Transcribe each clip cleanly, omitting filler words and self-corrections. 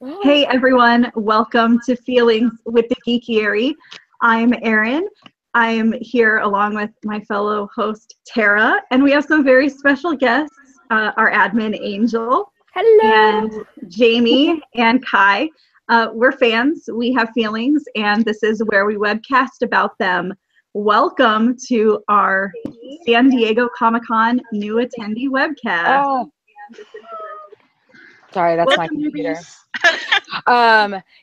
Hey everyone, welcome to Feelings with the Geekiary. I'm Erin. I'm here along with my fellow host Tara, and we have some very special guests, our admin Angel. Hello. And Jamie and Khai. We're fans, we have feelings, and this is where we webcast about them. Welcome to our San Diego Comic-Con new attendee webcast. Oh. Sorry, that's my computer.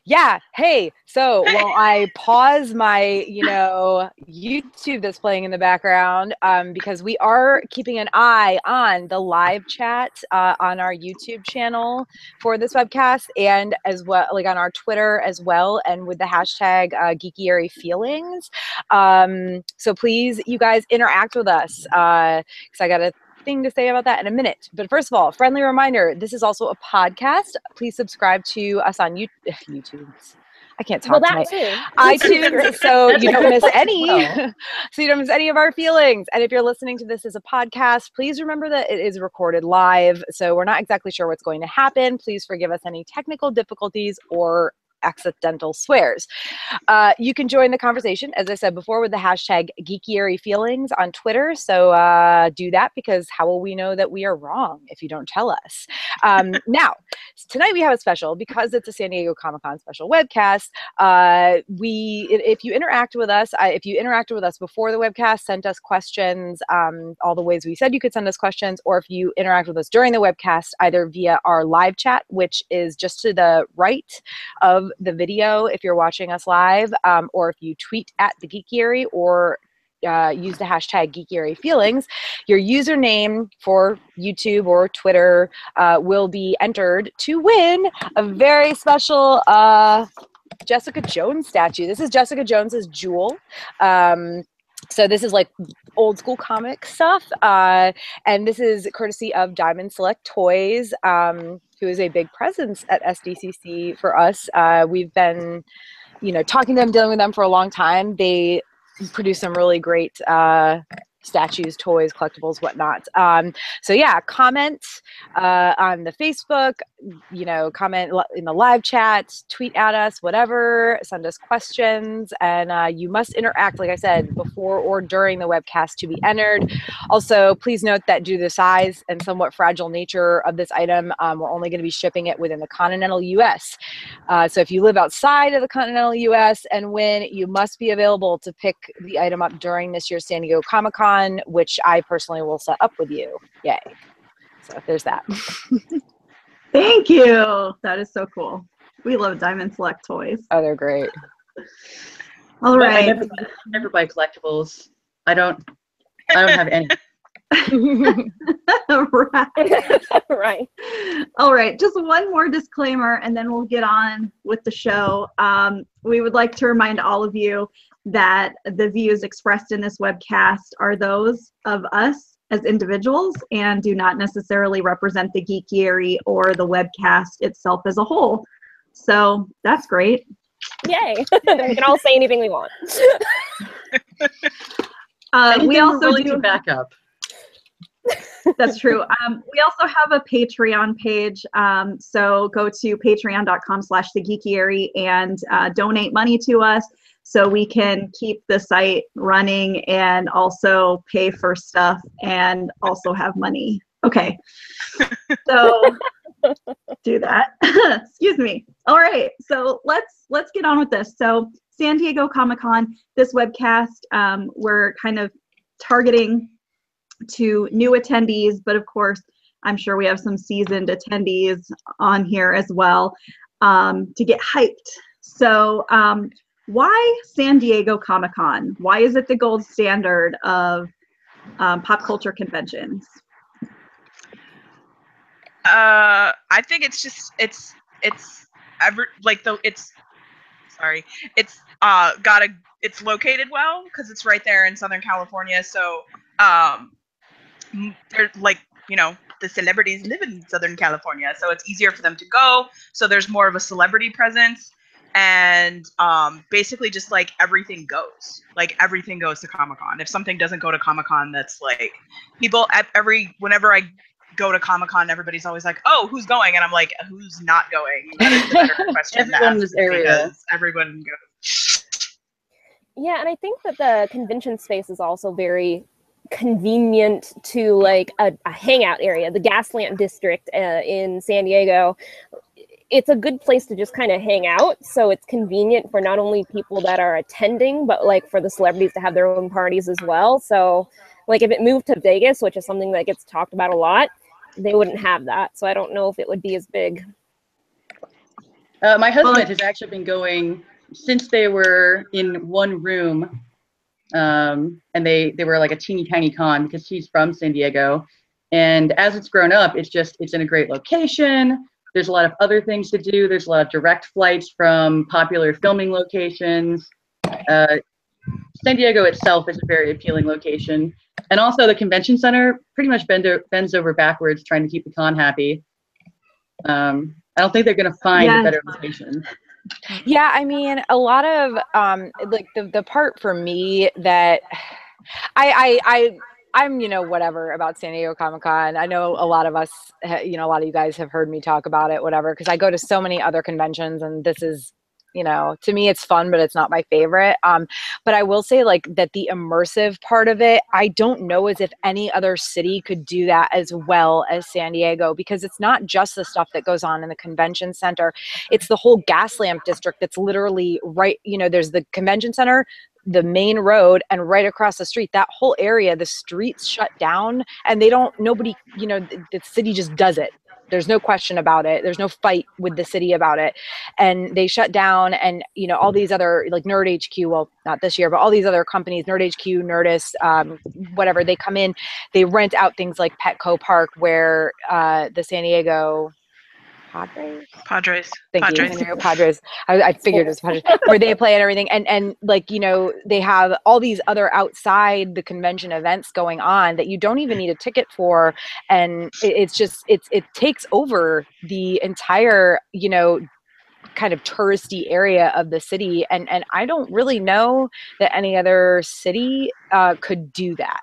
Yeah, hey, so while I pause my, YouTube that's playing in the background, because we are keeping an eye on the live chat on our YouTube channel for this webcast, and as well, like on our Twitter as well, and with the hashtag Geekiary Feelings. So please, you guys, interact with us, because I got a thing to say about that in a minute. But first of all, friendly reminder, this is also a podcast. Please subscribe to us on YouTube. I can't talk tonight. iTunes, so you don't miss any. So you don't miss any of our feelings. And if you're listening to this as a podcast, please remember that it is recorded live. So we're not exactly sure what's going to happen. Please forgive us any technical difficulties or accidental swears. You can join the conversation, as I said before, with the hashtag Geekiary Feelings on Twitter. So do that, because how will we know that we are wrong if you don't tell us? Now, tonight we have a special, because it's a San Diego Comic-Con special webcast. If you interact with us, if you interacted with us before the webcast, sent us questions, all the ways we said you could send us questions, or if you interact with us during the webcast, either via our live chat, which is just to the right of the video if you're watching us live, or if you tweet at the Geekiary, or use the hashtag Geekiary Feelings, your username for YouTube or Twitter will be entered to win a very special Jessica Jones statue. This is Jessica Jones's jewel. So this is like old school comic stuff. And this is courtesy of Diamond Select Toys, who is a big presence at SDCC for us. We've been, talking to them, dealing with them for a long time. They produce some really great statues, toys, collectibles, whatnot. So yeah, comment on the Facebook, comment in the live chat, tweet at us, whatever, send us questions, and you must interact, like I said, before or during the webcast to be entered. Also, please note that due to the size and somewhat fragile nature of this item, we're only going to be shipping it within the continental US. So if you live outside of the continental US and win, you must be available to pick the item up during this year's San Diego Comic-Con, which I personally will set up with you. Yay. So there's that. Thank you. That is so cool. We love Diamond Select Toys. Oh, they're great. All right. I never buy collectibles. I don't have any. Right. All right. Just one more disclaimer, and then we'll get on with the show. We would like to remind all of you that the views expressed in this webcast are those of us as individuals and do not necessarily represent the Geekiary or the webcast itself as a whole. So that's great. Yay. We can all say anything we want. We also do back up. That's true. We also have a Patreon page. So go to patreon.com/thegeekiary and donate money to us so we can keep the site running and also pay for stuff and also have money. Okay. So do that. Excuse me. All right. So let's get on with this. So San Diego Comic-Con, this webcast, we're kind of targeting to new attendees, but of course, I'm sure we have some seasoned attendees on here as well to get hyped. So why San Diego Comic-Con? Why is it the gold standard of pop culture conventions? I think it's just it's located well because it's right there in Southern California. So they're the celebrities live in Southern California, so it's easier for them to go. So there's more of a celebrity presence. And basically just like everything goes to Comic-Con. If something doesn't go to Comic-Con, that's like people whenever I go to Comic-Con, everybody's always like, oh, who's going? And I'm like, who's not going? That is the better question. Everyone in this area. Because everyone goes. Yeah, and I think that the convention space is also very convenient to like a hangout area. The Gaslamp District in San Diego, it's a good place to just kind of hang out. So it's convenient for not only people that are attending, but like for the celebrities to have their own parties as well. So like if it moved to Vegas, which is something that gets talked about a lot, they wouldn't have that. So I don't know if it would be as big. My husband has actually been going since they were in one room, and they were like a teeny tiny con because he's from San Diego. And as it's grown up, it's in a great location. There's a lot of other things to do. There's a lot of direct flights from popular filming locations. San Diego itself is a very appealing location. And also the convention center pretty much bends over backwards trying to keep the con happy. I don't think they're going to find a better location. Yeah, I mean, a lot of like the part for me that I'm, you know, whatever about San Diego Comic-Con. I know a lot of us, you know, a lot of you guys have heard me talk about it, whatever, because I go to so many other conventions, and this is, you know, to me it's fun, but it's not my favorite. But I will say like that the immersive part of it, I don't know as if any other city could do that as well as San Diego, because it's not just the stuff that goes on in the convention center. It's the whole Gaslamp District that's literally right, you know, there's the convention center, the main road, and right across the street, that whole area, the streets shut down, and nobody, you know, the city just does it. There's no question about it. There's no fight with the city about it. And they shut down, and, you know, all these other, like Nerd HQ, well, not this year, but all these other companies, Nerd HQ, Nerdist, whatever, they come in, they rent out things like Petco Park, where the San Diego Padres. Thank you. San Diego Padres. I figured it was Padres, where they play and everything. And like, you know, they have all these other outside the convention events going on that you don't even need a ticket for. And it takes over the entire, you know, kind of touristy area of the city. And I don't really know that any other city could do that.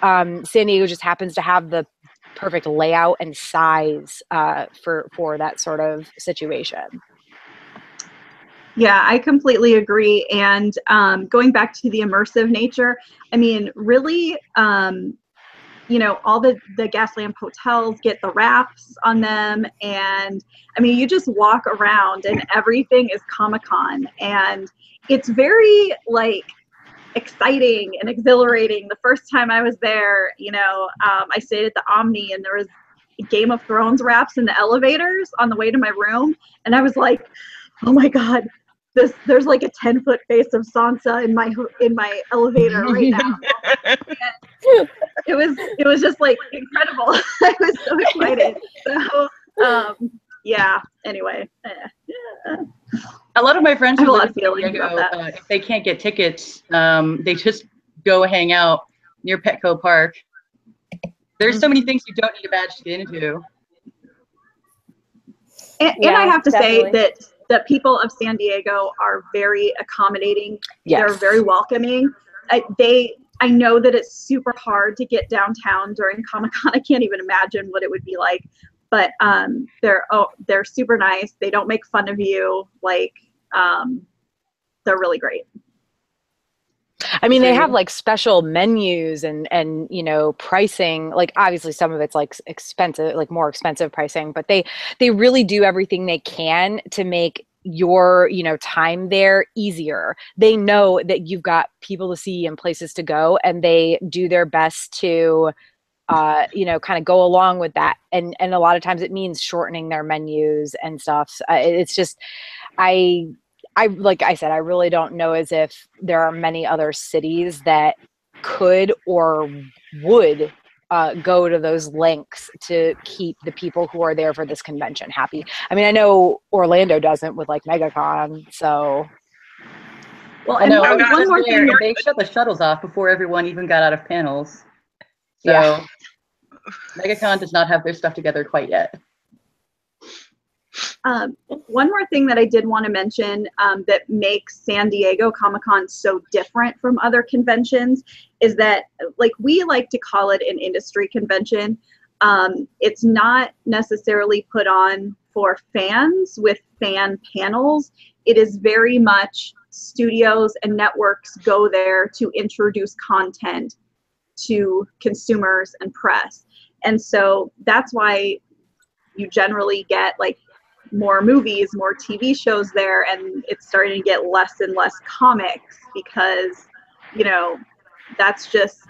San Diego just happens to have the perfect layout and size for that sort of situation. Yeah, I completely agree. And going back to the immersive nature, I mean, really, you know, all the Gaslamp hotels get the wraps on them. And I mean, you just walk around and everything is Comic-Con. And it's very like exciting and exhilarating. The first time I was there, you know, I stayed at the Omni, and there was Game of Thrones wraps in the elevators on the way to my room, and I was like, oh my god, there's like a 10-foot face of Sansa in my elevator right now. It was just like incredible. I was so excited. So yeah, anyway. A lot of my friends who live in San Diego, if they can't get tickets, they just go hang out near Petco Park. There's so many things you don't need a badge to get into. And I have to say that people of San Diego are very accommodating. Yes. They're very welcoming. I know that it's super hard to get downtown during Comic-Con. I can't even imagine what it would be like. But they're super nice. They don't make fun of you. Like, they're really great. I mean, they have like special menus and you know, pricing. Like obviously some of it's like expensive, like more expensive pricing, but they really do everything they can to make your, you know, time there easier. They know that you've got people to see and places to go, and they do their best to you know, kind of go along with that. And a lot of times it means shortening their menus and stuff. It's just, I like I said, I really don't know as if there are many other cities that could or would go to those lengths to keep the people who are there for this convention happy. I mean, I know Orlando doesn't with like MegaCon, so. Well, and one more thing, they shut the shuttles off before everyone even got out of panels. So yeah. MegaCon does not have their stuff together quite yet. One more thing that I did want to mention that makes San Diego Comic-Con so different from other conventions is that, like, we like to call it an industry convention, It's not necessarily put on for fans with fan panels. It is very much studios and networks go there to introduce content to consumers and press. And so that's why you generally get like more movies, more TV shows there, and it's starting to get less and less comics because, you know, that's just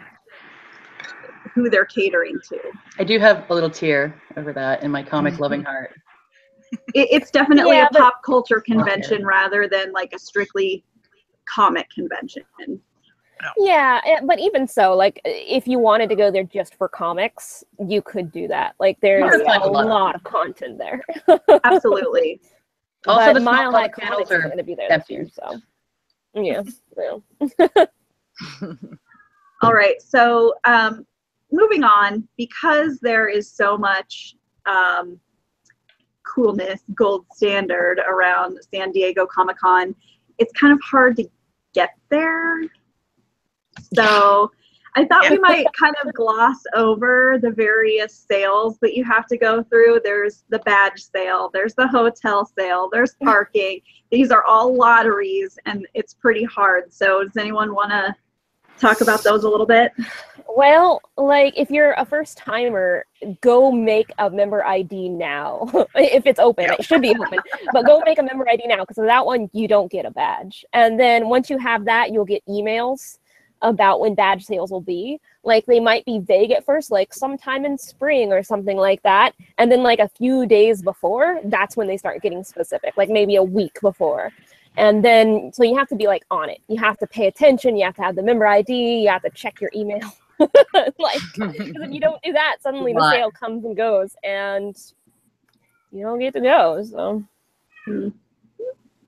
who they're catering to. I do have a little tear over that in my comic loving heart. It's definitely Yeah, a pop culture convention rather than like a strictly comic convention. Yeah, but even so, like if you wanted to go there just for comics, you could do that. Like there's a lot of content there. Absolutely. Also, but the Mile High panels Comics is going to be there this year, so yeah. All right, so moving on, because there is so much coolness, gold standard around San Diego Comic-Con, it's kind of hard to get there. So I thought we might kind of gloss over the various sales that you have to go through. There's the badge sale, there's the hotel sale, there's parking. These are all lotteries, and it's pretty hard. So does anyone want to talk about those a little bit? Well, like if you're a first timer, go make a member ID now. If it's open, it should be open, but go make a member ID now, because without one, you don't get a badge. And then once you have that, you'll get emails about when badge sales will be. Like they might be vague at first, like sometime in spring or something like that. And then like a few days before, that's when they start getting specific, like maybe a week before. And then, so you have to be like on it. You have to pay attention. You have to have the member ID. You have to check your email. Like, because if you don't do that, suddenly the sale comes and goes and you don't get to go. So.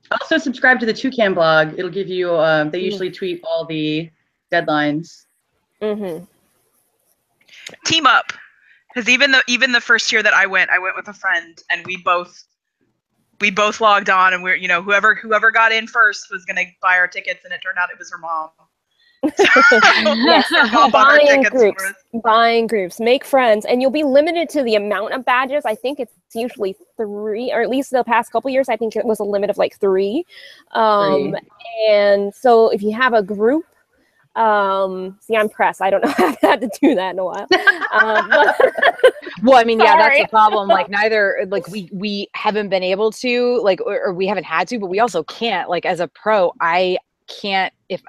Also subscribe to the Toucan blog. It'll give you, they usually tweet all the deadlines. Team up, because even the first year that I went with a friend, and we both logged on, and we're, you know, whoever got in first was gonna buy our tickets, and it turned out it was her mom. Yes, buying groups, make friends, and you'll be limited to the amount of badges. I think it's usually 3, or at least the past couple years, I think it was a limit of like 3. And so if you have a group, see, I'm press. I don't know how I've had to do that in a while. Well, I mean, yeah, that's the problem. Like neither, like we haven't been able to, like, or we haven't had to, but we also can't. Like as a pro, I can't. If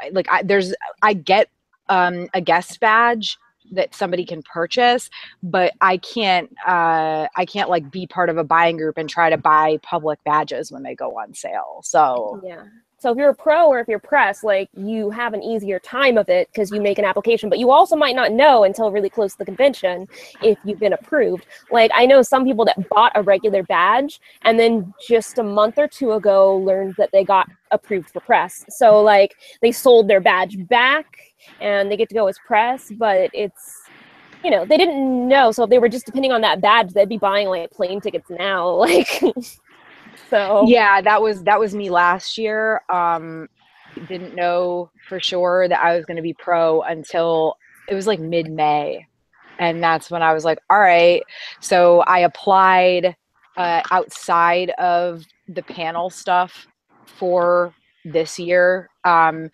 I get a guest badge that somebody can purchase, but I can't like be part of a buying group and try to buy public badges when they go on sale. So yeah. So if you're a pro or if you're press, like you have an easier time of it because you make an application, but you also might not know until really close to the convention if you've been approved. Like I know some people that bought a regular badge and then just a month or 2 ago learned that they got approved for press. So like they sold their badge back and they get to go as press, but it's, you know, they didn't know. So if they were just depending on that badge, they'd be buying like plane tickets now. Like, so yeah, that was me last year. Didn't know for sure that I was going to be pro until it was like mid-May. And that's when I was like, all right. So I applied outside of the panel stuff for this year. And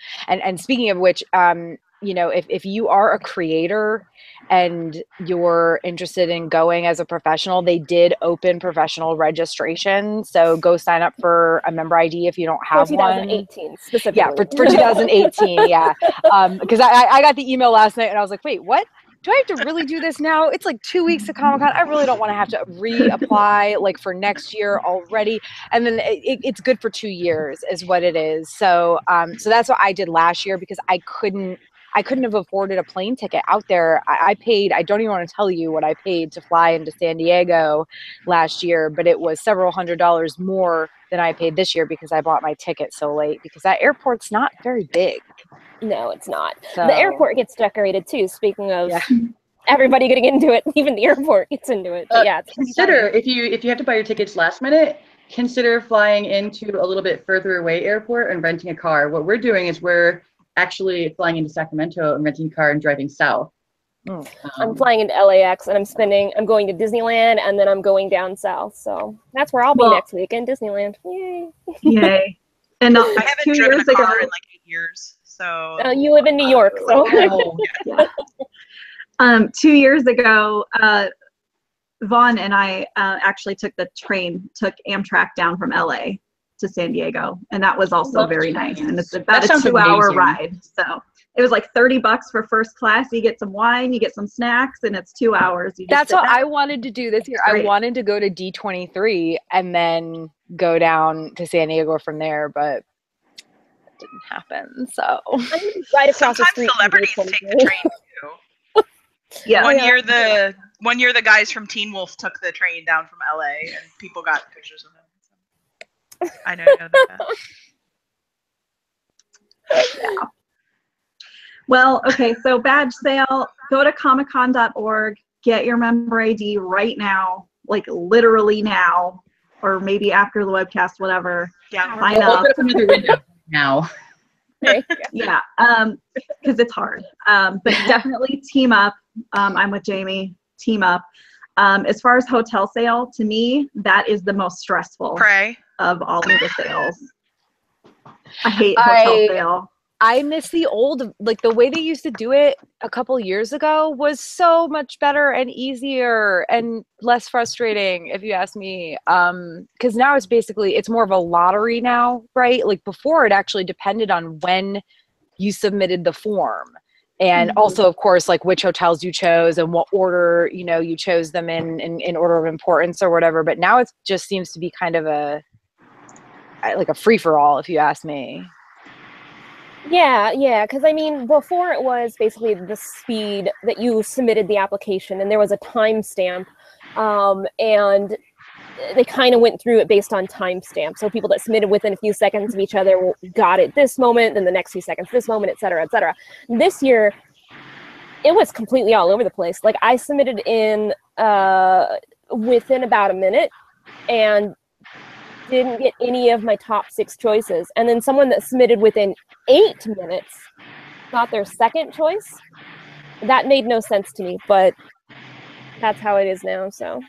speaking of which, you know, if you are a creator and you're interested in going as a professional, they did open professional registration. So go sign up for a member ID if you don't have for 2018 one. specifically. Yeah, for 2018, yeah. Because I got the email last night and I was like, wait, what? Do I have to really do this now? It's like 2 weeks to Comic-Con. I really don't want to have to reapply like for next year already. And then it's good for 2 years is what it is. So so that's what I did last year because I couldn't have afforded a plane ticket out there. I paid, I don't even want to tell you what I paid to fly into San Diego last year, but it was several $100s more than I paid this year because I bought my ticket so late because that airport's not very big. No, it's not. So, the airport gets decorated too. Speaking of everybody getting into it, even the airport gets into it. But yeah, consider if you have to buy your tickets last minute, consider flying into a little bit further away airport and renting a car. What we're doing is we're actually flying into Sacramento and renting a car and driving south. I'm flying into LAX and I'm going to Disneyland and then I'm going down south. So that's where I'll be next week in Disneyland. Yay. Yay. And I haven't driven a car in like 8 years. So you live in New York, so yeah. 2 years ago, Vaughn and I actually took Amtrak down from LA to San Diego, and that was also very nice. And it's about a 2-hour ride. So it was like $30 for first class. You get some wine, you get some snacks, and it's 2 hours. That's what I wanted to do this year. I wanted to go to D23 and then go down to San Diego from there, but it didn't happen. So right across the street. Celebrities take the train too. Yeah. One year the guys from Teen Wolf took the train down from LA and people got pictures of them. So. I know that. Yeah. Well, okay, so badge sale, go to comiccon.org, get your member ID right now, like literally now, or maybe after the webcast, whatever. Yeah. Sign up. Open up another window now. Yeah, because it's hard. But definitely team up. I'm with Jamie. Team up. As far as hotel sale, to me, that is the most stressful of all of the sales. I hate hotel sale. I miss the old, like the way they used to do it a couple years ago was so much better and easier and less frustrating, if you ask me. Because now it's more of a lottery now, right? Like before it actually depended on when you submitted the form. And also, of course, like which hotels you chose and what order, you chose them in order of importance or whatever. But now it just seems to be kind of a free-for-all, if you ask me. Yeah, because I mean, before it was basically the speed that you submitted the application, and there was a timestamp, and they kind of went through it based on timestamp. So people that submitted within a few seconds of each other got it this moment, then the next few seconds this moment, et cetera, et cetera. This year, it was completely all over the place. Like I submitted in within about a minute, and didn't get any of my top 6 choices. And then someone that submitted within 8 minutes got their second choice. That made no sense to me, but that's how it is now. So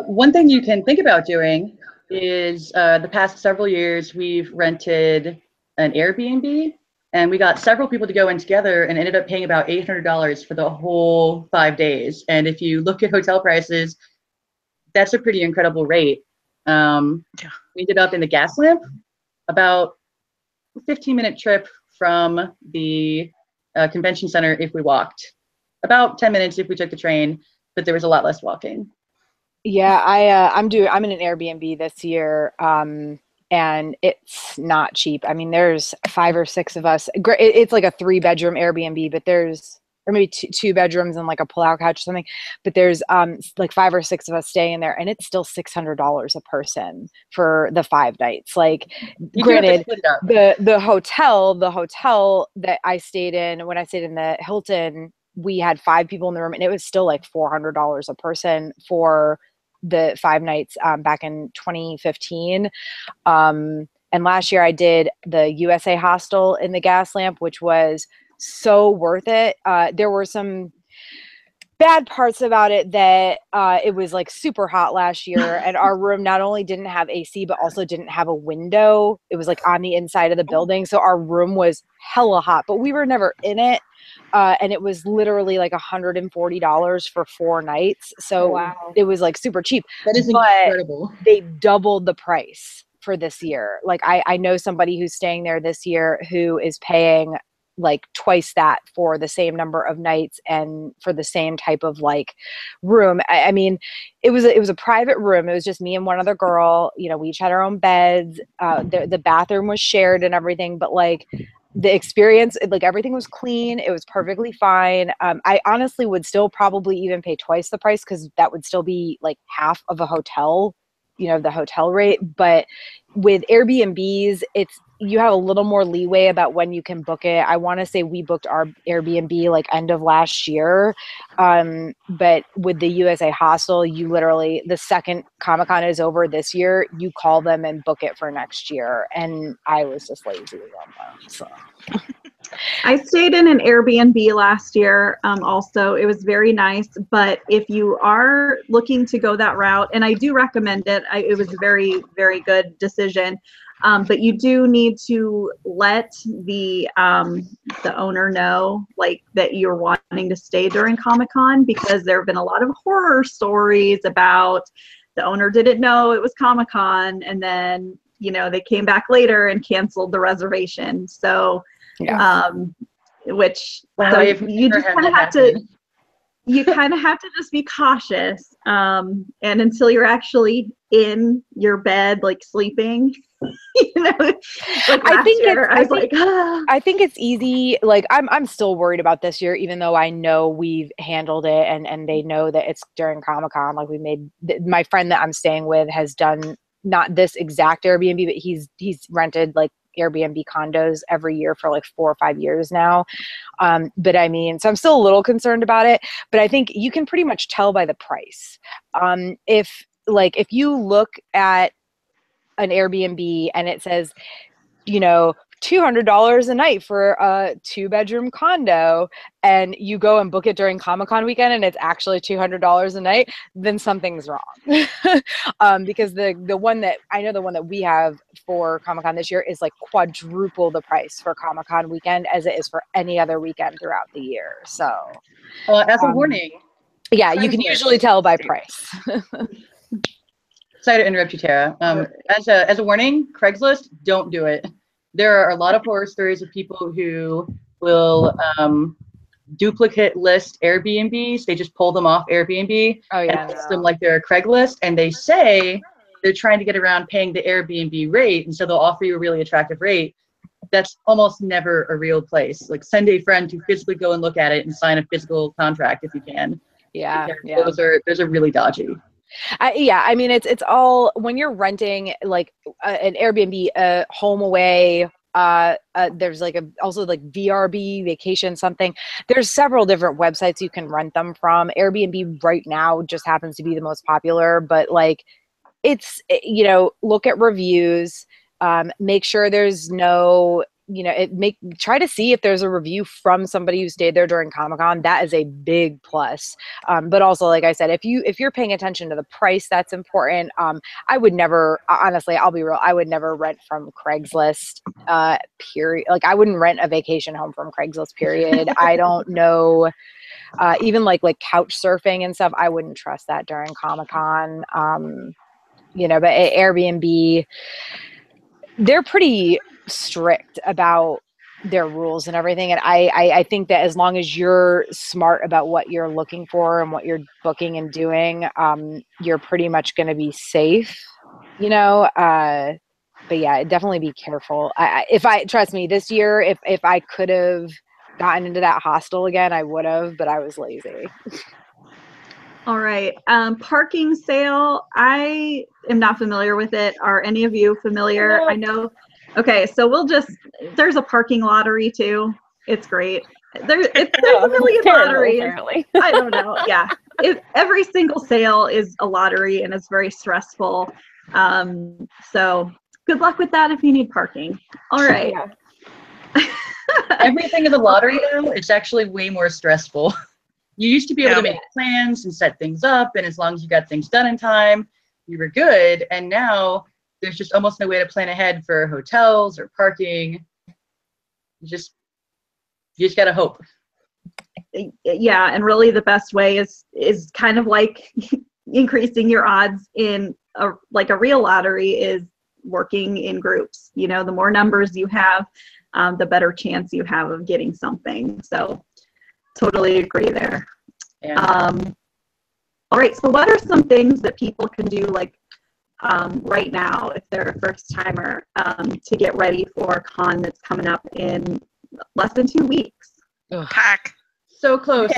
one thing you can think about doing is the past several years we've rented an Airbnb, and we got several people to go in together and ended up paying about $800 for the whole 5 days. And if you look at hotel prices, that's a pretty incredible rate. We ended up in the Gas Lamp, about a 15-minute trip from the convention center if we walked, about 10 minutes if we took the train, but there was a lot less walking. Yeah, I'm in an Airbnb this year, and it's not cheap. I mean, there's 5 or 6 of us. It's like a 3-bedroom Airbnb, but or maybe 2 bedrooms and like a pull-out couch or something. But there's like 5 or 6 of us staying in there, and it's still $600 a person for the 5 nights. Like, granted, the hotel that I stayed in, when I stayed in the Hilton, we had 5 people in the room, and it was still like $400 a person for the 5 nights back in 2015. And last year I did the USA Hostel in the Gas Lamp, which was so worth it. There were some bad parts about it that it was like super hot last year, and our room not only didn't have AC but also didn't have a window. It was like on the inside of the building, so our room was hella hot, but we were never in it. And it was literally like $140 for 4 nights. So It was like super cheap. That is incredible. They doubled the price for this year. Like I know somebody who's staying there this year who is paying like twice that for the same number of nights and for the same type of like room. I mean, it was a private room. It was just me and one other girl. We each had our own beds. The bathroom was shared and everything, but like the experience, like everything was clean. It was perfectly fine. I honestly would still probably even pay twice the price, because that would still be like half of a hotel, the hotel rate. But with Airbnbs, you have a little more leeway about when you can book it. I want to say we booked our Airbnb like end of last year. But with the USA Hostel, you literally, the second Comic-Con is over this year, you call them and book it for next year. And I was just lazy on that. So. I stayed in an Airbnb last year. Also, it was very nice. But if you are looking to go that route, and I do recommend it, it was a very, very good decision. But you do need to let the owner know, like, that you're wanting to stay during Comic-Con, because there have been a lot of horror stories about the owner didn't know it was Comic-Con, and then, you know, they came back later and canceled the reservation. So, Yeah. Which Wow, so I've you never just had kind of that have to. happen. You kind of have to just be cautious, and until you're actually in your bed, like sleeping, you know, like I last think year, it's- I was like, ah. I think it's easy. Like I'm still worried about this year, even though I know we've handled it and they know that it's during Comic-Con. Like my friend that I'm staying with has done not this exact Airbnb, but he's rented like Airbnb condos every year for like 4 or 5 years now. But I mean, so I'm still a little concerned about it, but I think you can pretty much tell by the price. If you look at an Airbnb and it says, you know, $200 a night for a 2-bedroom condo, and you go and book it during Comic-Con weekend and it's actually $200 a night, then something's wrong. Because the one that we have for Comic-Con this year is like quadruple the price for Comic-Con weekend as it is for any other weekend throughout the year. So As a warning, yeah, you can usually tell by price. Sorry to interrupt you, Tara. As a warning, Craigslist, don't do it. There are a lot of horror stories of people who will duplicate list Airbnbs. They just pull them off Airbnb and list them like they're a Craigslist, and they say they're trying to get around paying the Airbnb rate, and so they'll offer you a really attractive rate. That's almost never a real place. Like, send a friend to physically go and look at it and sign a physical contract if you can. Yeah, Those are really dodgy. I mean, it's all when you're renting like an Airbnb, home away. There's like also like VRB vacation something. There's several different websites you can rent them from. Airbnb right now just happens to be the most popular, but like it's, you know, look at reviews, make sure there's no, you know, try to see if there's a review from somebody who stayed there during Comic-Con. That is a big plus. But also, like I said, if you're paying attention to the price, that's important. I would never, honestly, I'll be real, I would never rent from Craigslist, period. Like, I wouldn't rent a vacation home from Craigslist, period. I don't know, even like couch surfing and stuff, I wouldn't trust that during Comic-Con. You know, but at Airbnb, they're pretty strict about their rules and everything, and I think that as long as you're smart about what you're looking for and what you're booking and doing, you're pretty much going to be safe, you know. But yeah, definitely be careful. Trust me, this year, if I could have gotten into that hostel again, I would have, but I was lazy. All right. Parking sale. I am not familiar with it. Are any of you familiar? No. I know. Okay, so there's a parking lottery too. It's great. There's a million lotteries. Apparently. I don't know. Yeah. Every single sale is a lottery, and it's very stressful. So good luck with that if you need parking. All right. Yeah. Everything is a lottery now. It's actually way more stressful. You used to be able to make plans and set things up, and as long as you got things done in time, you were good. And now there's just almost no way to plan ahead for hotels or parking. You just gotta hope. Yeah, and really the best way is kind of like increasing your odds in a real lottery is working in groups. You know, the more numbers you have, the better chance you have of getting something. So totally agree there. Yeah. All right, so what are some things that people can do right now if they're a first timer to get ready for a con that's coming up in less than 2 weeks? Pack. So close.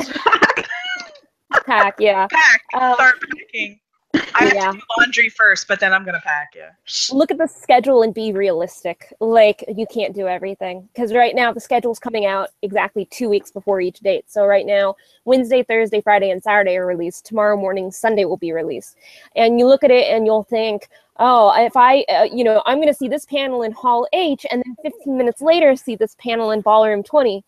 Pack, yeah. Pack. Start packing. I have to do laundry first, but then I'm gonna pack. Yeah. Look at the schedule and be realistic. Like, you can't do everything because right now the schedule's coming out exactly 2 weeks before each date. So right now, Wednesday, Thursday, Friday, and Saturday are released. Tomorrow morning, Sunday will be released. And you look at it and you'll think, oh, if I, I'm going to see this panel in Hall H, and then 15 minutes later see this panel in Ballroom 20.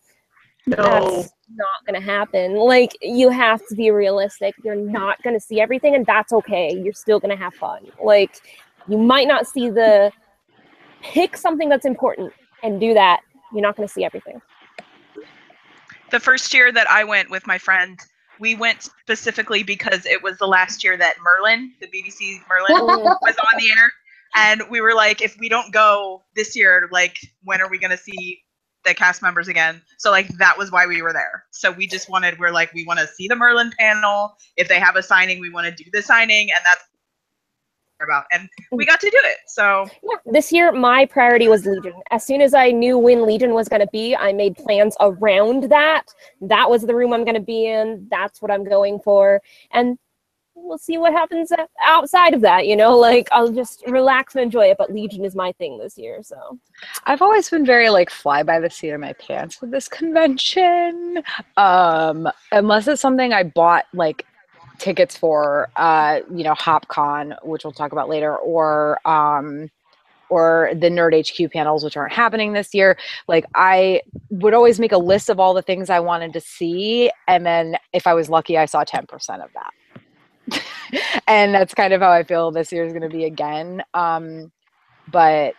No. That's not going to happen. Like, you have to be realistic. You're not going to see everything, and that's okay. You're still going to have fun. Like, you might not see pick something that's important and do that. You're not going to see everything. The first year that I went with my friend, we went specifically because it was the last year that Merlin, the BBC Merlin, was on the air. And we were like, if we don't go this year, like, when are we going to see the cast members again? So like that was why we were there. So we just we're like, we want to see the Merlin panel. If they have a signing, we want to do the signing, and that's what we're about. And we got to do it. So yeah, this year my priority was Legion. As soon as I knew when Legion was going to be, I made plans around that. That was the room I'm going to be in. That's what I'm going for. And we'll see what happens outside of that, like I'll just relax and enjoy it. But Legion is my thing this year. So I've always been very like fly by the seat of my pants with this convention. Unless it's something I bought like tickets for, HopCon, which we'll talk about later, or the Nerd HQ panels, which aren't happening this year. Like, I would always make a list of all the things I wanted to see, and then if I was lucky, I saw 10% of that. And that's kind of how I feel this year is going to be again. But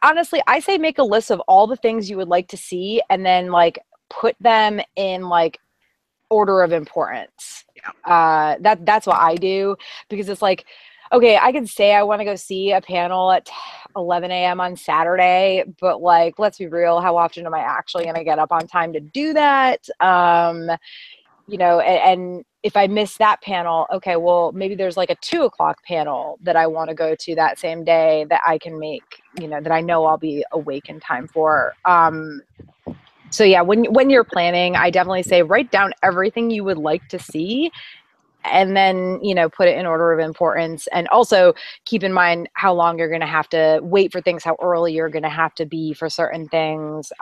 honestly, I say make a list of all the things you would like to see, and then like put them in like order of importance. Yeah. That's what I do, because it's like, okay, I could say I want to go see a panel at 11 a.m. on Saturday, but like, let's be real, how often am I actually going to get up on time to do that? And if I miss that panel, okay, well, maybe there's like a 2:00 panel that I want to go to that same day that I can make, that I know I'll be awake in time for. So yeah, when you're planning, I definitely say write down everything you would like to see, and then, put it in order of importance. And also keep in mind how long you're going to have to wait for things, how early you're going to have to be for certain things.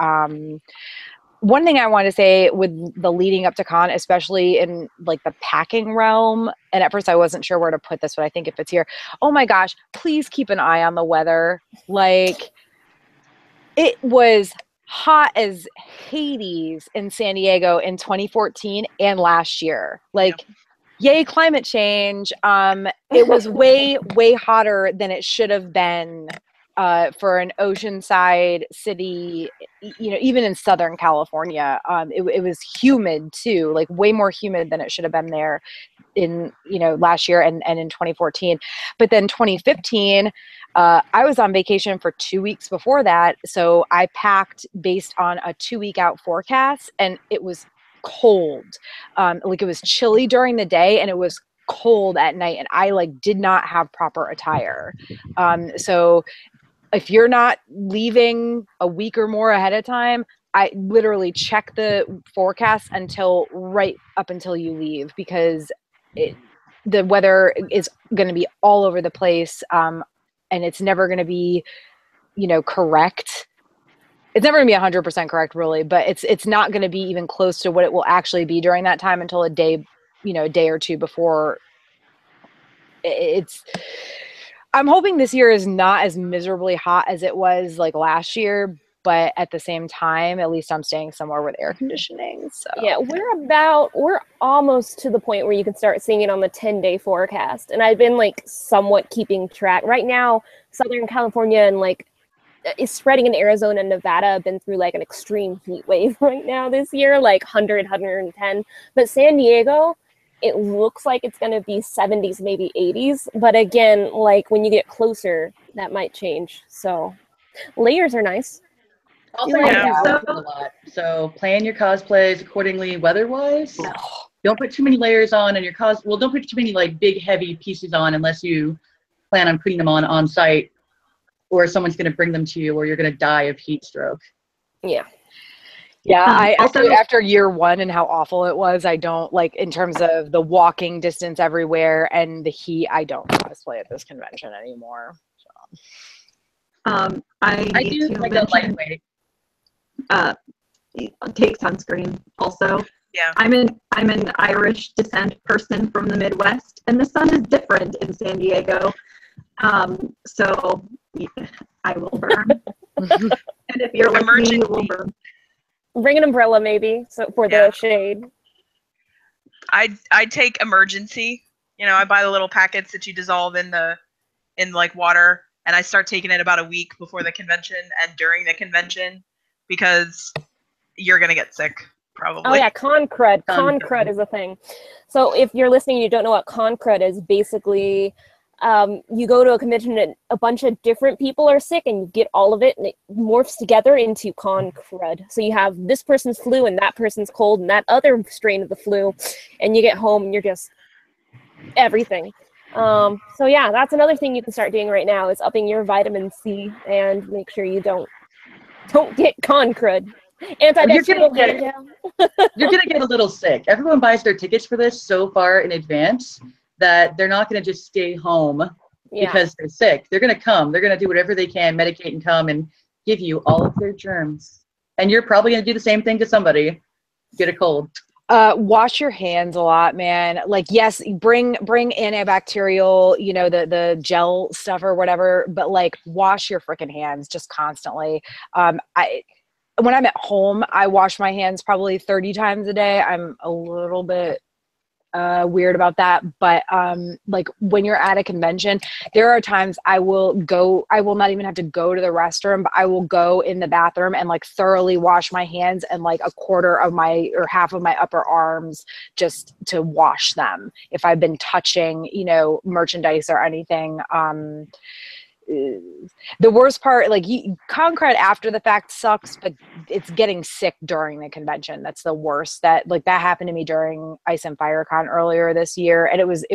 One thing I want to say with the leading up to con, especially in like the packing realm, and at first I wasn't sure where to put this, but I think if it's here, oh my gosh, please keep an eye on the weather. Like, it was hot as Hades in San Diego in 2014 and last year. Like, yay, climate change. It was way, way hotter than it should have been for an oceanside city, even in Southern California. It was humid too, like way more humid than it should have been there in, last year and in 2014. But then 2015, I was on vacation for 2 weeks before that. So I packed based on a 2-week out forecast, and it was cold. Like, it was chilly during the day and it was cold at night, and I like did not have proper attire. So if you're not leaving a week or more ahead of time, I literally check the forecast right up until you leave, because the weather is going to be all over the place. And it's never going to be, correct. It's never going to be 100% correct, really, but it's not going to be even close to what it will actually be during that time until a day or two before. I'm hoping this year is not as miserably hot as it was like last year, but at the same time, at least I'm staying somewhere with air conditioning. So yeah, we're almost to the point where you can start seeing it on the 10-day forecast. And I've been like somewhat keeping track. Right now, Southern California and like is spreading in Arizona and Nevada have been through like an extreme heat wave right now this year, like 100, 110. But San Diego, it looks like it's going to be 70s, maybe 80s. But again, like when you get closer, that might change. So layers are nice. Also, a lot. So plan your cosplays accordingly weather-wise. Don't put too many layers on, and don't put too many like big heavy pieces on unless you plan on putting them on site, or someone's going to bring them to you, or you're going to die of heat stroke. Yeah. Yeah, Also, after year one and how awful it was, I don't like in terms of the walking distance everywhere and the heat. I don't cosplay at this convention anymore. So. I I need do to like a mention, lightweight. take sunscreen also. Yeah. I'm an Irish descent person from the Midwest, and the sun is different in San Diego. So yeah, I will burn. And if you're like me, you will burn. Bring an umbrella maybe for the shade. I take emergency. You know, I buy the little packets that you dissolve in like water, and I start taking it about a week before the convention and during the convention because you're gonna get sick probably. Oh yeah, con crud. Con crud is a thing. So if you're listening and you don't know what con crud is, basically you go to a convention and a bunch of different people are sick and you get all of it and it morphs together into con crud. So you have this person's flu and that person's cold and that other strain of the flu, and you get home and you're just everything. So yeah, that's another thing you can start doing right now is upping your vitamin C and make sure you don't get con crud. You're gonna get a little sick. Everyone buys their tickets for this so far in advance that they're not going to just stay home because they're sick. They're going to come. They're going to do whatever they can, medicate and come and give you all of their germs. And you're probably going to do the same thing to somebody. Get a cold. Wash your hands a lot, man. Like, yes, bring antibacterial, you know, the gel stuff or whatever, but like wash your freaking hands just constantly. When I'm at home, I wash my hands probably 30 times a day. I'm a little bit weird about that, but like when you're at a convention, there are times I will not even have to go to the restroom, but I will go in the bathroom and like thoroughly wash my hands and like a quarter of my or half of my upper arms just to wash them if I've been touching, you know, merchandise or anything. The worst part, like con crud after the fact sucks, but it's getting sick during the convention. That's the worst. That happened to me during Ice and Fire Con earlier this year, and it was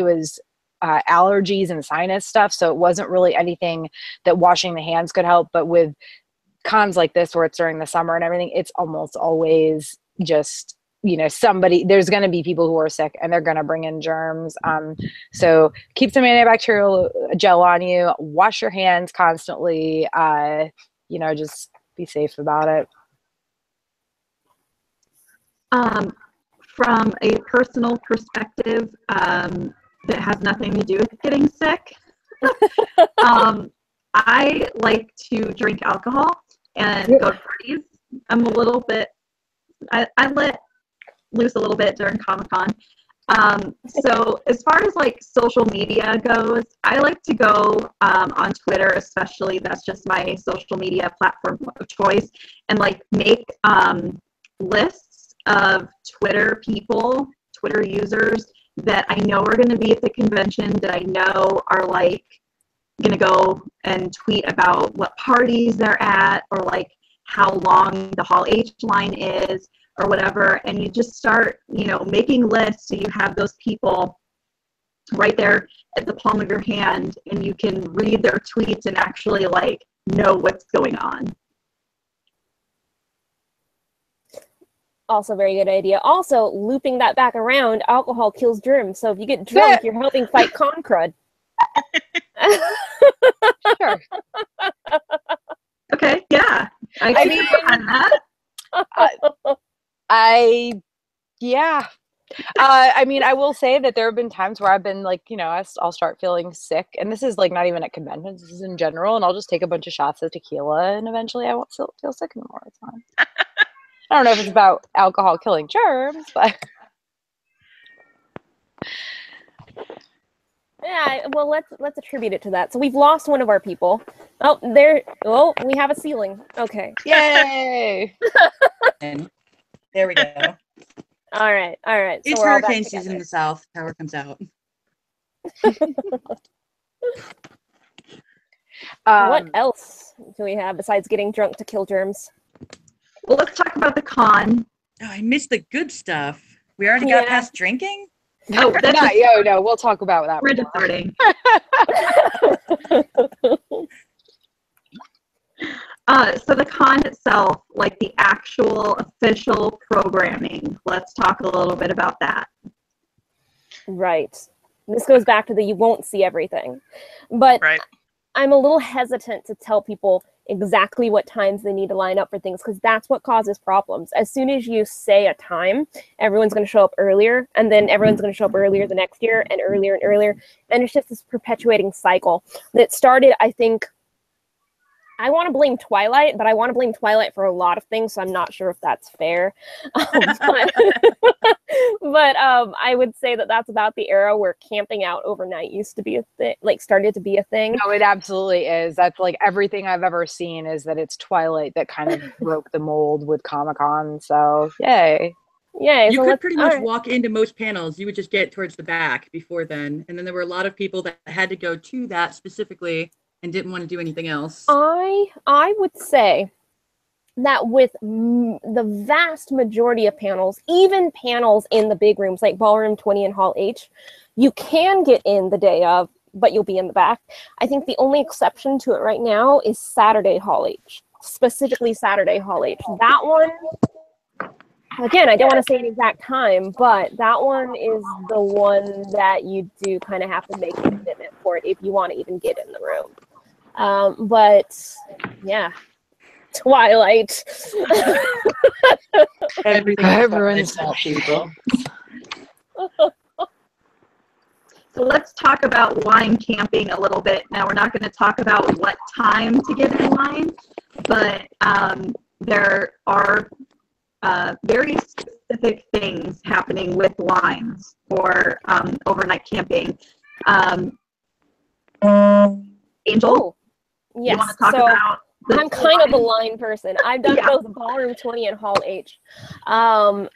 allergies and sinus stuff. So it wasn't really anything that washing the hands could help. But with cons like this, where it's during the summer and everything, it's almost always just, you know, there's going to be people who are sick and they're going to bring in germs. So keep some antibacterial gel on you, wash your hands constantly, you know, just be safe about it. From a personal perspective, that has nothing to do with getting sick. I like to drink alcohol and go to parties. I'm a little bit, I let loose a little bit during Comic-Con. So as far as like social media goes, I like to go on Twitter, especially. That's just my social media platform of choice, and like make lists of Twitter users that I know are going to be at the convention, that I know are like going to go and tweet about what parties they're at, or like how long the Hall H line is, or whatever. And you just start, you know, making lists so you have those people right there at the palm of your hand, and you can read their tweets and actually like know what's going on. Also very good idea. Also, looping that back around, alcohol kills germs. So if you get drunk, you're helping fight con crud. Sure. Okay, yeah. I mean, that. I mean, I will say that there have been times where I've been like, you know, I'll start feeling sick, and this is like not even at conventions, this is in general, and I'll just take a bunch of shots of tequila, and eventually I won't feel sick anymore. It's fine. I don't know if it's about alcohol killing germs, but yeah, well, let's attribute it to that. So we've lost one of our people. Oh, we have a ceiling. Okay. yay! And there we go. All right. It's so we're all back hurricane season together. in the South. Power comes out. What else do we have besides getting drunk to kill germs? Well, let's talk about the con. Oh, I missed the good stuff. We already got past drinking? Oh, that's no, we'll talk about that. we're just starting. So the con itself like the actual official programming. Let's talk a little bit about that. Right. This goes back to the you won't see everything. But Right. I'm a little hesitant to tell people exactly what times they need to line up for things, because that's what causes problems. As soon as you say a time, everyone's going to show up earlier, and then everyone's going to show up earlier the next year, and earlier. And it's just this perpetuating cycle that started, I think, I want to blame Twilight, but I want to blame Twilight for a lot of things, so I'm not sure if that's fair. But I would say that that's about the era where camping out overnight used to be a thing, like started to be a thing. No, it absolutely is. That's like everything I've ever seen is that it's Twilight that kind of broke the mold with Comic-Con. So yay. Yeah, You so could pretty much walk into most panels. You would just get towards the back before then. And then there were a lot of people that had to go to that specifically and didn't want to do anything else. I would say that with the vast majority of panels, even panels in the big rooms like Ballroom 20 and Hall H, you can get in the day of, but you'll be in the back. I think the only exception to it right now is Saturday Hall H, specifically Saturday Hall H. That one, again, I don't want to say an exact time, but that one is the one that you do kind of have to make a commitment for it if you want to even get in the room. But yeah, Twilight. Everyone's people. So let's talk about line camping a little bit. Now, we're not going to talk about what time to get in line, but there are very specific things happening with lines for overnight camping. Angel, Yes. you want to talk about? I'm kind of a line person. I've done both Ballroom 20 and Hall H.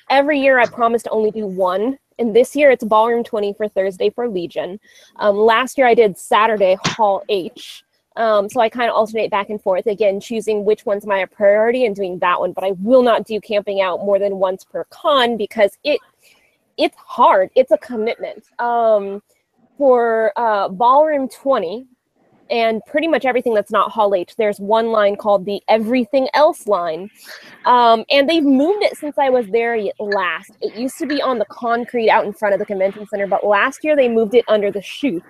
Every year I promise to only do one. And this year it's Ballroom 20 for Thursday for Legion. Last year I did Saturday Hall H. So I kind of alternate back and forth, again, choosing which one's my priority and doing that one. But I will not do camping out more than once per con because it's hard. It's a commitment. For Ballroom 20, and pretty much everything that's not Hall H, there's one line called the Everything Else line. And they've moved it since I was there last. It used to be on the concrete out in front of the convention center, but last year they moved it under the chutes.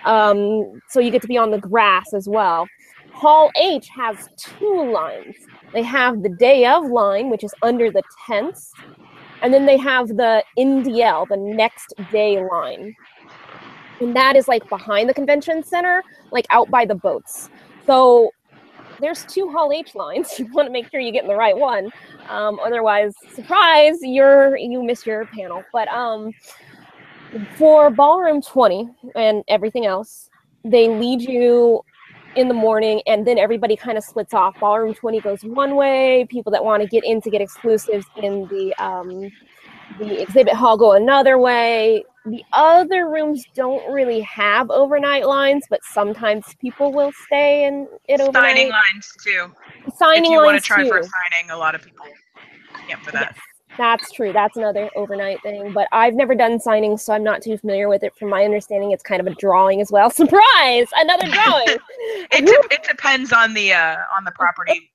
So you get to be on the grass as well. Hall H has two lines. They have the Day of line, which is under the tents, and then they have the NDL, the Next Day line. And that is like behind the convention center, like out by the boats. So there's two Hall H lines. You want to make sure you get in the right one. Otherwise, surprise, you miss your panel. But for Ballroom 20 and everything else, they lead you in the morning, and then everybody kind of splits off. Ballroom 20 goes one way. People that want to get in to get exclusives in the exhibit hall go another way. The other rooms don't really have overnight lines, but sometimes people will stay in it overnight. Signing lines too. Signing if you want to lines try too. for a signing, a lot of people camp for that. Yes, that's true. That's another overnight thing. But I've never done signings, so I'm not too familiar with it. From my understanding, it's kind of a drawing as well. Surprise! Another drawing. It depends on the property.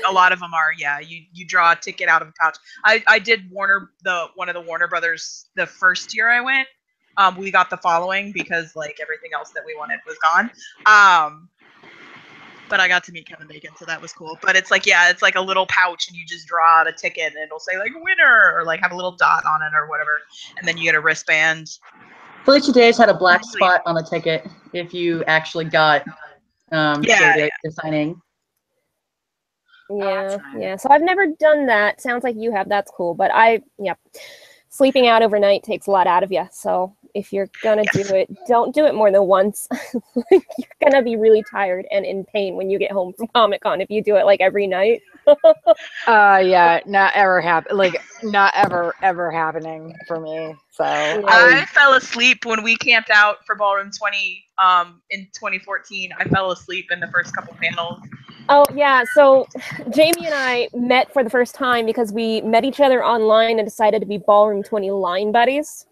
A lot of them are, you draw a ticket out of a pouch. I did one of the Warner Brothers the first year I went. We got the following because like everything else that we wanted was gone. But I got to meet Kevin Bacon, so that was cool. But it's like, it's like a little pouch and you just draw out a ticket and it'll say like winner or like have a little dot on it or whatever. And then you get a wristband. Felicia Days had a black spot on the ticket if you actually got the signing. Yeah. So I've never done that. Sounds like you have. That's cool. But sleeping out overnight takes a lot out of you. So if you're gonna do it, don't do it more than once. You're gonna be really tired and in pain when you get home from Comic-Con if you do it like every night. Not ever happening for me. So I fell asleep when we camped out for Ballroom 20 in 2014. I fell asleep in the first couple panels. Oh yeah, so Jamie and I met for the first time because we met each other online and decided to be Ballroom 20 line buddies.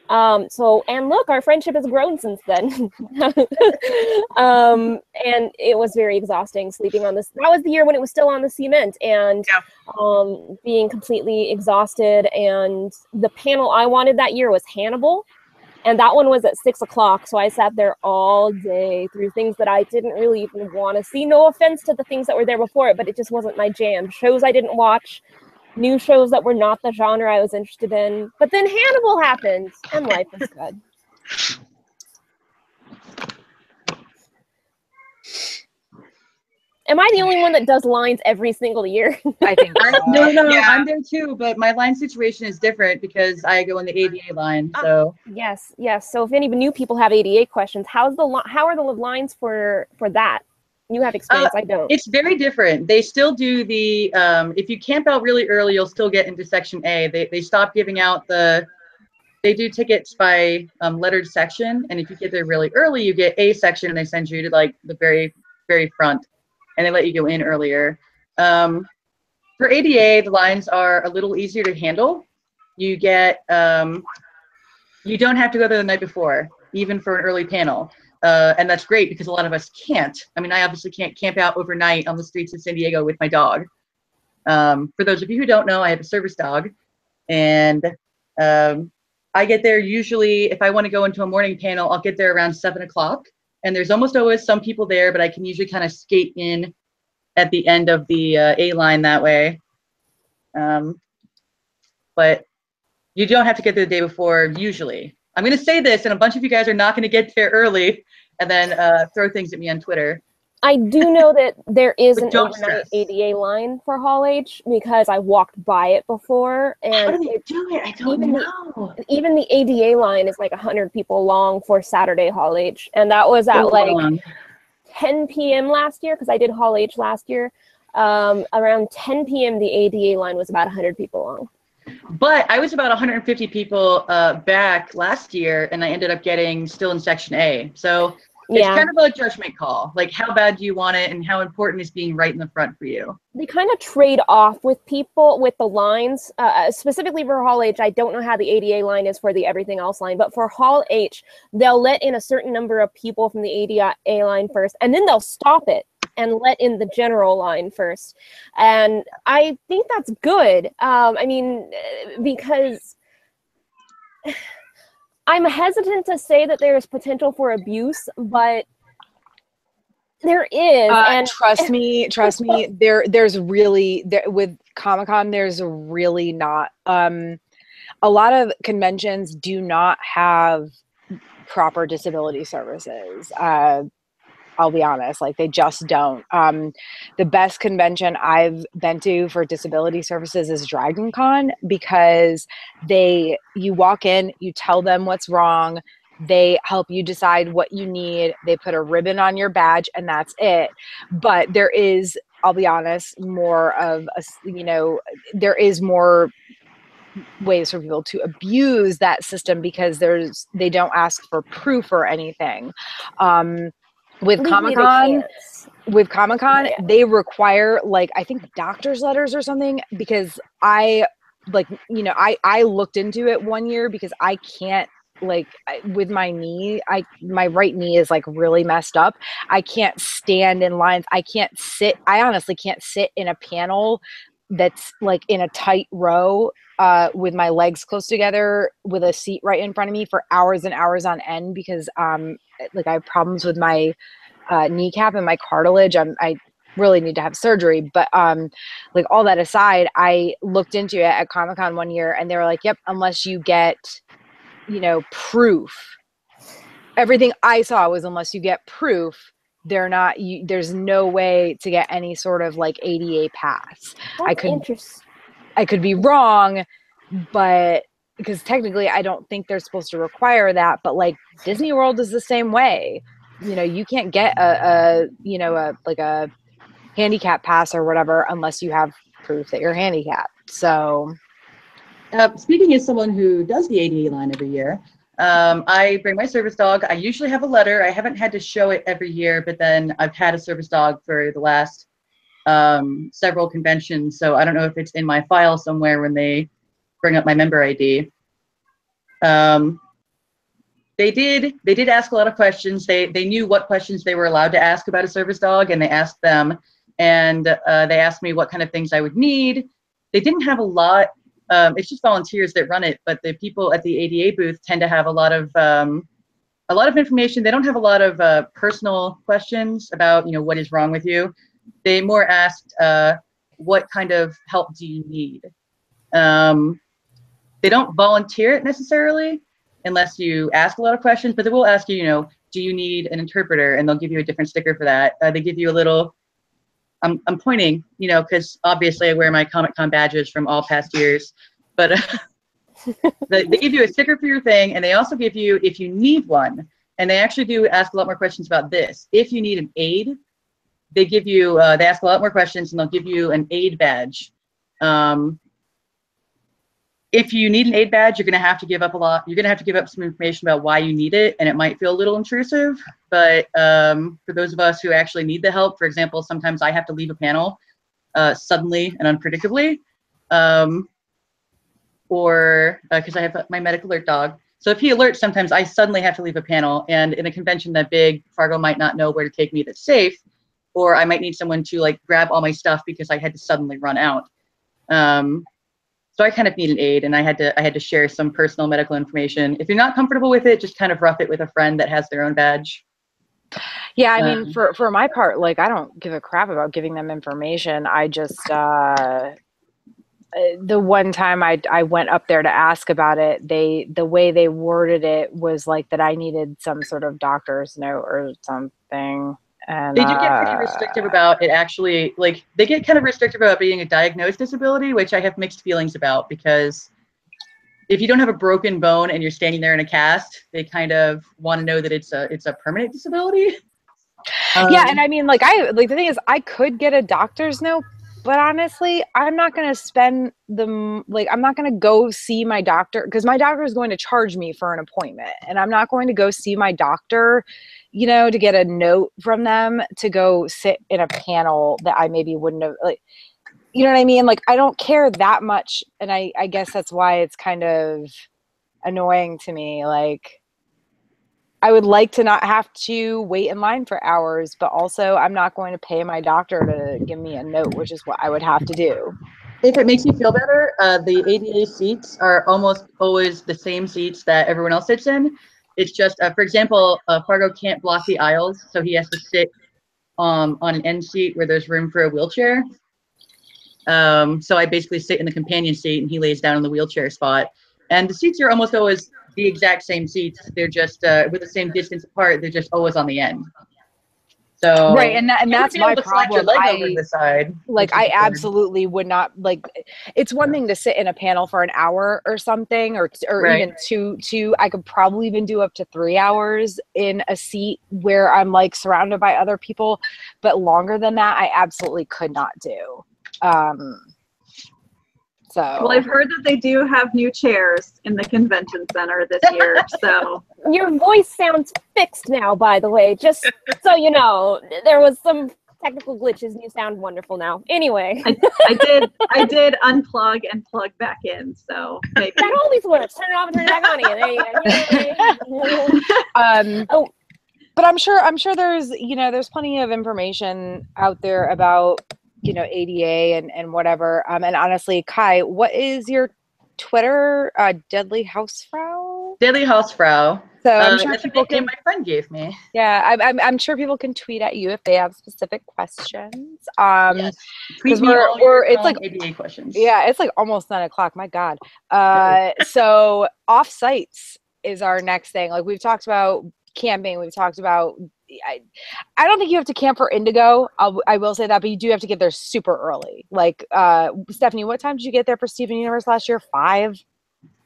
And look, our friendship has grown since then. And it was very exhausting sleeping on this. That was the year when it was still on the cement, and being completely exhausted. And the panel I wanted that year was Hannibal. And that one was at 6 o'clock. So I sat there all day through things that I didn't really even want to see. No offense to the things that were there before it, but it just wasn't my jam. Shows I didn't watch, new shows that were not the genre I was interested in. But then Hannibal happened, and life is good. Am I the only one that does lines every single year? I think so. No, Yeah. I'm there too, but my line situation is different because I go in the ADA line. So Yes. So if any new people have ADA questions, how are the lines for that? You have experience, I don't. it's very different. They still do the if you camp out really early, you'll still get into section A. They stop giving out they do tickets by lettered section, and if you get there really early, you get A section, and they send you to like the very, very front, and they let you go in earlier. For ADA, the lines are a little easier to handle. You get you don't have to go there the night before, even for an early panel. And that's great because a lot of us can't. I mean, I obviously can't camp out overnight on the streets of San Diego with my dog. For those of you who don't know, I have a service dog, and I get there usually, if I want to go into a morning panel, I'll get there around 7 o'clock. And there's almost always some people there, but I can usually kind of skate in at the end of the A line that way. But you don't have to get there the day before, usually. I'm going to say this, and a bunch of you guys are not going to get there early and then throw things at me on Twitter. I do know that there is an don't overnight stress. ADA line for Hall H because I walked by it before. And How do they do it? I don't know. Even the ADA line is like 100 people long for Saturday Hall H. And that was at like 10 p.m. last year, because I did Hall H last year. Around 10 p.m. the ADA line was about 100 people long. But I was about 150 people back last year, and I ended up getting still in section A. So it's kind of a judgment call. Like, how bad do you want it, and how important is being right in the front for you? They kind of trade off with people with the lines. Specifically for Hall H, I don't know how the ADA line is for the everything else line, but for Hall H, they'll let in a certain number of people from the ADA line first, and then they'll stop it and let in the general line first. And I think that's good. I mean, because I'm hesitant to say that there is potential for abuse, but there is. And trust me, there's really, with Comic-Con, there's really not, a lot of conventions do not have proper disability services. I'll be honest, like they just don't. The best convention I've been to for disability services is Dragon Con, because you walk in, you tell them what's wrong, they help you decide what you need, they put a ribbon on your badge, and that's it. But there is, I'll be honest, more of there is more ways for people to abuse that system because they don't ask for proof or anything. With Comic-Con, they require, like, I think doctor's letters or something, because I looked into it one year because I can't, with my knee, my right knee is like really messed up. I can't stand in lines. I honestly can't sit in a panel that's like in a tight row with my legs close together with a seat right in front of me for hours and hours on end, because I have problems with my kneecap and my cartilage. I really need to have surgery. But all that aside, I looked into it at Comic-Con one year, and they were like, yep, unless you get proof. Everything I saw was unless you get proof, there's no way to get any sort of like ADA pass. I could be wrong, but because technically I don't think they're supposed to require that, but like Disney World is the same way. You can't get a handicap pass or whatever unless you have proof that you're handicapped. So speaking as someone who does the ADA line every year, I bring my service dog. I usually have a letter. I haven't had to show it every year, but then I've had a service dog for the last several conventions. So I don't know if it's in my file somewhere when they bring up my member ID. they did ask a lot of questions. They knew what questions they were allowed to ask about a service dog, and they asked them. And they asked me what kind of things I would need. They didn't have a lot. It's just volunteers that run it, but the people at the ADA booth tend to have a lot of information. They don't have a lot of personal questions about, what is wrong with you. They more asked, what kind of help do you need? They don't volunteer it necessarily unless you ask a lot of questions, but they will ask you, do you need an interpreter? And they'll give you a different sticker for that. They give you a little, I'm pointing, because obviously I wear my Comic-Con badges from all past years, but they give you a sticker for your thing, and they also give you, if you need one, and they actually do ask a lot more questions about this. If you need an aid, they give you, they ask a lot more questions, and they'll give you an aid badge. If you need an aid badge, you're going to have to give up a lot. You're going to have to give up some information about why you need it, and it might feel a little intrusive. But for those of us who actually need the help, for example, sometimes I have to leave a panel suddenly and unpredictably, or because I have my medic alert dog. So if he alerts, sometimes I suddenly have to leave a panel, and in a convention that big, Fargo might not know where to take me that's safe, or I might need someone to grab all my stuff because I had to suddenly run out. So I kind of need an aid, and I had to share some personal medical information. If you're not comfortable with it, just kind of rough it with a friend that has their own badge. Yeah, I mean, for my part, I don't give a crap about giving them information. I just the one time I went up there to ask about it, the way they worded it was that I needed some sort of doctor's note or something. And they do get pretty restrictive about it, actually. They get kind of restrictive about being a diagnosed disability, which I have mixed feelings about, because if you don't have a broken bone and you're standing there in a cast, they kind of want to know that it's a permanent disability. Yeah, and I mean, the thing is, I could get a doctor's note, but honestly, I'm not going to spend I'm not going to go see my doctor, because my doctor is going to charge me for an appointment, and I'm not going to go see my doctor, to get a note from them to go sit in a panel that I maybe wouldn't have, you know what I mean? I don't care that much, and I guess that's why it's kind of annoying to me. I would like to not have to wait in line for hours, but also I'm not going to pay my doctor to give me a note, which is what I would have to do. If it makes you feel better, the ADA seats are almost always the same seats that everyone else sits in. It's just, for example, Fargo can't block the aisles, so he has to sit on an end seat where there's room for a wheelchair. So I basically sit in the companion seat, and he lays down in the wheelchair spot. And the seats are almost always the exact same seats. They're just with the same distance apart. They're just always on the end. So right, and that's my problem. I absolutely would not It's one thing to sit in a panel for an hour or something, or right. Even two. I could probably even do up to 3 hours in a seat where I'm surrounded by other people, but longer than that, I absolutely could not do. Well, I've heard that they do have new chairs in the convention center this year. So your voice sounds fixed now, by the way, just so you know. There was some technical glitches and you sound wonderful now. Anyway. I did unplug and plug back in, so maybe. That always works. Turn it off and turn it back on again. But I'm sure there's there's plenty of information out there about ADA and whatever. And honestly, Khai, what is your Twitter? Deadly Hausfrau? Deadly Hausfrau. So I'm sure that's people a nickname my friend gave me. Yeah, I'm sure people can tweet at you if they have specific questions. Yes. Tweet me all your ADA questions. Yeah, it's almost 9 o'clock. My God. So off sites is our next thing. We've talked about camping. We've talked about. I don't think you have to camp for Indigo. I will say that, but you do have to get there super early. Stephanie, what time did you get there for Steven Universe last year? 5?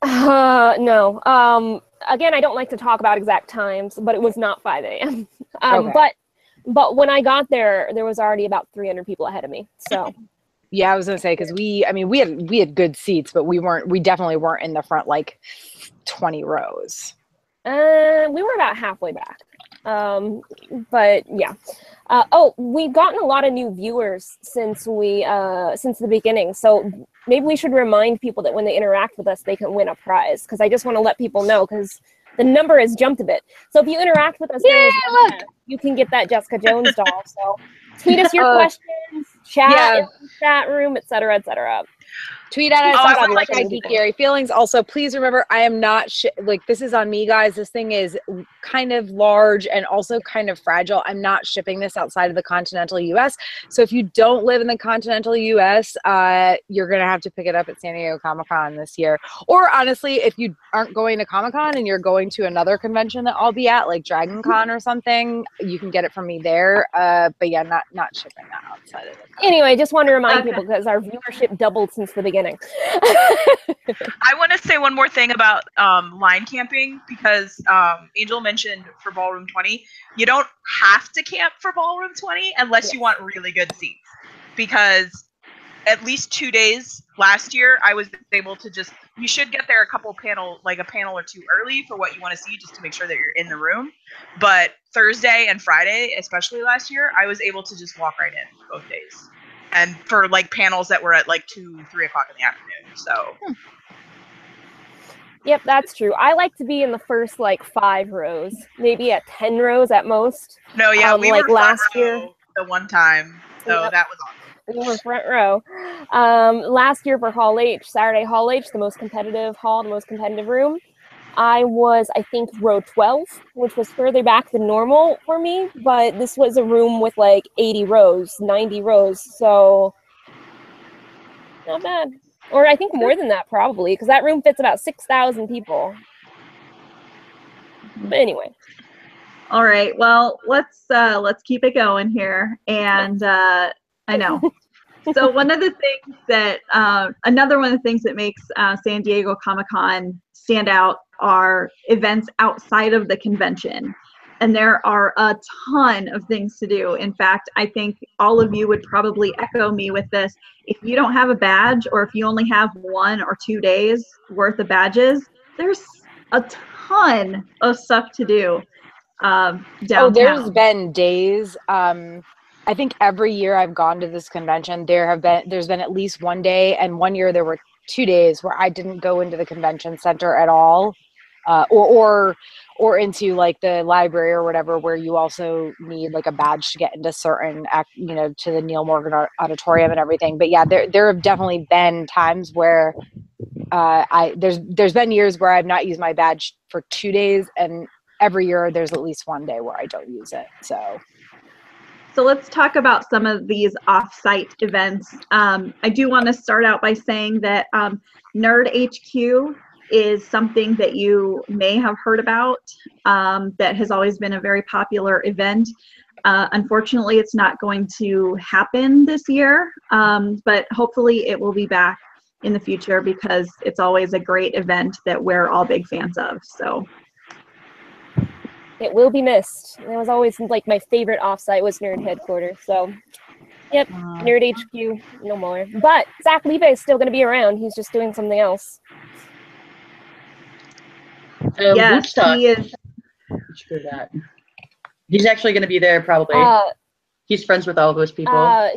No. Again, I don't like to talk about exact times, but it was not 5 a.m. Okay. But when I got there, there was already about 300 people ahead of me. So. Yeah, I was gonna say, because we had good seats, but we definitely weren't in the front 20 rows. We were about halfway back. But yeah. We've gotten a lot of new viewers since the beginning. So maybe we should remind people that when they interact with us, they can win a prize. Because I just want to let people know, because the number has jumped a bit. So if you interact with us, you can get that Jessica Jones doll. So tweet us your questions, chat in the chat room, etc., etc. Tweet at us. I would like Geekiary feelings. Also, please remember, I am not like, this is on me, guys. This thing is kind of large and also kind of fragile. I'm not shipping this outside of the continental U.S. So if you don't live in the continental U.S., you're gonna have to pick it up at San Diego Comic-Con this year. Or honestly, if you aren't going to Comic-Con and you're going to another convention that I'll be at, like Dragon Con or something, you can get it from me there. But yeah, not shipping that outside of the con. Anyway, just want to remind people, because our viewership doubled since the beginning. I want to say one more thing about line camping, because Angel mentioned for Ballroom 20, you don't have to camp for Ballroom 20 unless you want really good seats, because at least 2 days last year I was able to just, you should get there a panel or two early for what you want to see, just to make sure that you're in the room. But Thursday and Friday, especially last year, I was able to just walk right in both days. And for like panels that were at like 2, 3 o'clock in the afternoon. So. Yep, that's true. I like to be in the first like 5 rows, maybe at 10 rows at most. No, yeah, we like were last year the one time, so that was awesome. We were front row. Last year for Hall H, Saturday Hall H, the most competitive hall, the most competitive room, I was, I think, row 12, which was further back than normal for me, but this was a room with like 80 rows, 90 rows, so not bad. Or I think more than that, probably, because that room fits about 6,000 people. But anyway. All right. Well, let's keep it going here. And I know. So one of the things that another one of the things that makes San Diego Comic-Con stand out are events outside of the convention. And there are a ton of things to do. In fact, I think all of you would probably echo me with this. If you don't have a badge, or if you only have 1 or 2 days worth of badges, there's a ton of stuff to do downtown. Oh, there's been days. I think every year I've gone to this convention, there's been at least 1 day, and one year there were 2 days where I didn't go into the convention center at all, or into like the library or whatever, where you also need like a badge to get into certain, to the Neil Morgan Auditorium and everything. But yeah, there have definitely been times where there's been years where I've not used my badge for 2 days, and every year there's at least 1 day where I don't use it. So let's talk about some of these off-site events. I do want to start out by saying that Nerd HQ is something that you may have heard about, that has always been a very popular event. Unfortunately, it's not going to happen this year, but hopefully it will be back in the future, because it's always a great event that we're all big fans of. So it will be missed. It was always like my favorite offsite was Nerd Headquarters. So yep, Nerd HQ, no more. But Zach Levi is still going to be around. He's just doing something else. Yes, he is. Screw that. He's actually going to be there probably. He's friends with all those people.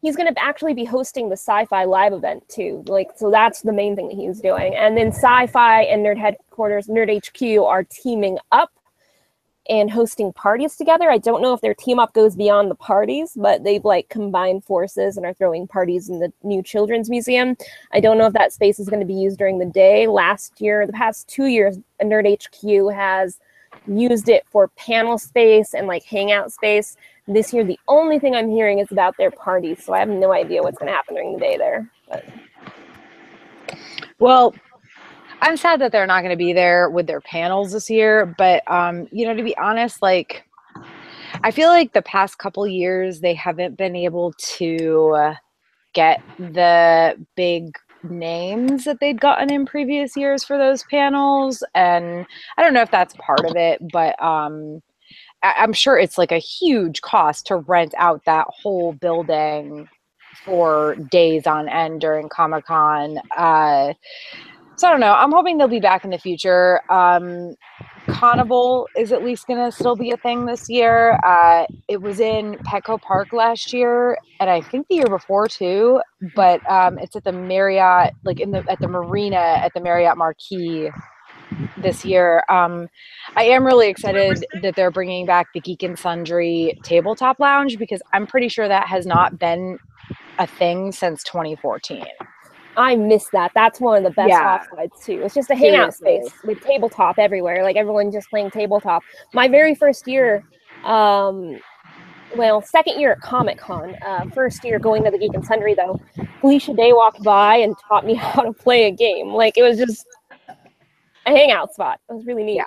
He's going to actually be hosting the Sci-Fi Live event too. So that's the main thing that he's doing. And then Sci-Fi and Nerd Headquarters, Nerd HQ are teaming up and hosting parties together. I don't know if their team up goes beyond the parties, but they've combined forces and are throwing parties in the new Children's Museum. I don't know if that space is going to be used during the day. The past 2 years, Nerd HQ has used it for panel space and hangout space. This year, the only thing I'm hearing is about their parties, so I have no idea what's going to happen during the day there. But. Well, I'm sad that they're not going to be there with their panels this year, but to be honest, I feel like the past couple years they haven't been able to get the big names that they'd gotten in previous years for those panels, and I don't know if that's part of it, but I'm sure it's a huge cost to rent out that whole building for days on end during Comic-Con. So I don't know. I'm hoping they'll be back in the future. Carnival is at least going to still be a thing this year. It was in Petco Park last year, and I think the year before too. But it's at the Marriott, at the marina at the Marriott Marquis this year. I am really excited that they're bringing back the Geek and Sundry tabletop lounge, because I'm pretty sure that has not been a thing since 2014. I miss that. That's one of the best offsides too. It's just a hangout space with tabletop everywhere, like everyone just playing tabletop. My very first year, second year at Comic-Con, first year going to the Geek and Sundry though, Felicia Day walked by and taught me how to play a game. Like, it was just a hangout spot. It was really neat. Yeah.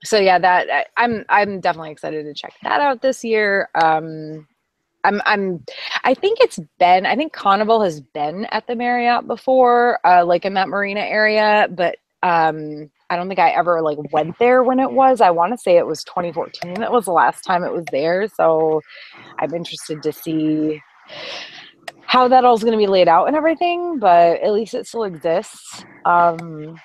So yeah, that I'm definitely excited to check that out this year. I think Carnival has been at the Marriott before, like in that marina area, but I don't think I ever like went there when it was. I want to say it was 2014. That was the last time it was there. So I'm interested to see how that all's going to be laid out and everything, but at least it still exists. And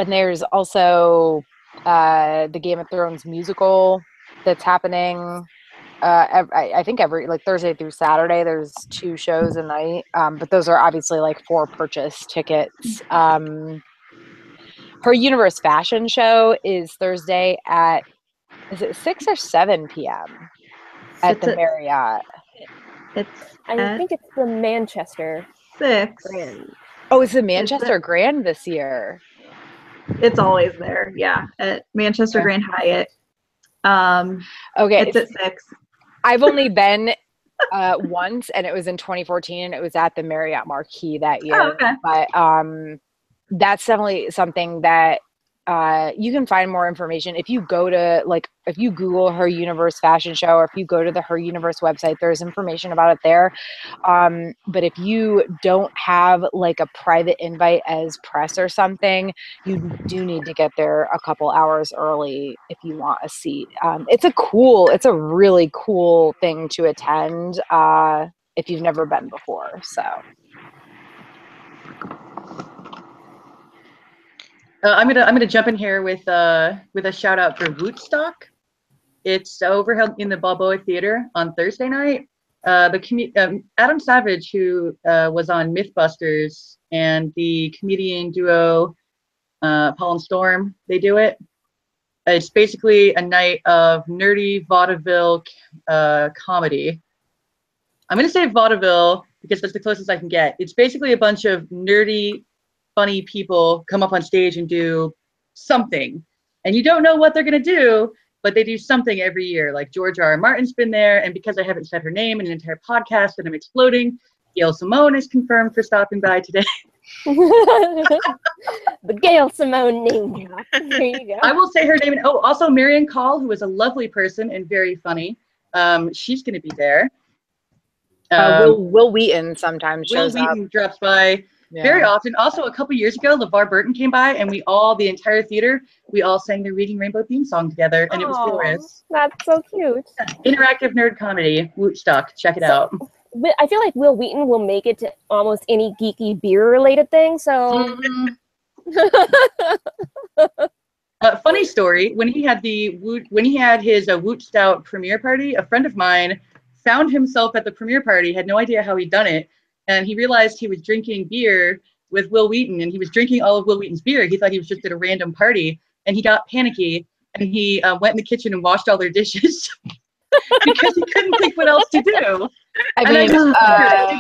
there's also the Game of Thrones musical that's happening. I think every like Thursday through Saturday, there's 2 shows a night, but those are obviously like for purchase tickets. Her Universe Fashion Show is Thursday at, is it 6 or 7 p.m. at the Marriott? I think it's the Manchester 6. Grand. Oh, it's the Manchester Grand this year. It's always there, yeah, at Manchester Grand Hyatt. Okay, it's at 6. I've only been once, and it was in 2014, and it was at the Marriott Marquis that year. Oh, okay. But that's definitely something that you can find more information if you go to, like, if you Google Her Universe Fashion Show, or if you go to the Her Universe website, there's information about it there. But if you don't have like a private invite as press or something, you do need to get there a couple hours early if you want a seat. It's a really cool thing to attend if you've never been before. So. I'm gonna jump in here with a shout out for Wootstock. It's overheld in the Balboa Theater on Thursday night. Adam Savage, who was on MythBusters, and the comedian duo Paul and Storm, they do it. It's basically a night of nerdy vaudeville comedy. I'm gonna say vaudeville because that's the closest I can get. It's basically a bunch of nerdy, funny people come up on stage and do something, and you don't know what they're going to do, but they do something every year. Like George R. R. Martin's been there, and because I haven't said her name in an entire podcast and I'm exploding, Gail Simone is confirmed for stopping by today. The Gail Simone name drop. There you go. I will say her name. Oh, also Marianne Call, who is a lovely person and very funny. She's going to be there. Will Wheaton sometimes shows up. Will Wheaton drops by. Yeah. Very often. Also, a couple years ago, LeVar Burton came by, and the entire theater, we all sang the Reading Rainbow theme song together, and it was glorious. That's so cute. Interactive nerd comedy, Wootstock. Check it out. I feel like Will Wheaton will make it to almost any geeky beer-related thing, so... Funny story, when he had his Woot Stout premiere party, a friend of mine found himself at the premiere party, had no idea how he'd done it, and he realized he was drinking beer with Will Wheaton, and he was drinking all of Will Wheaton's beer. He thought he was just at a random party, and he got panicky, and he went in the kitchen and washed all their dishes because he couldn't think what else to do. Did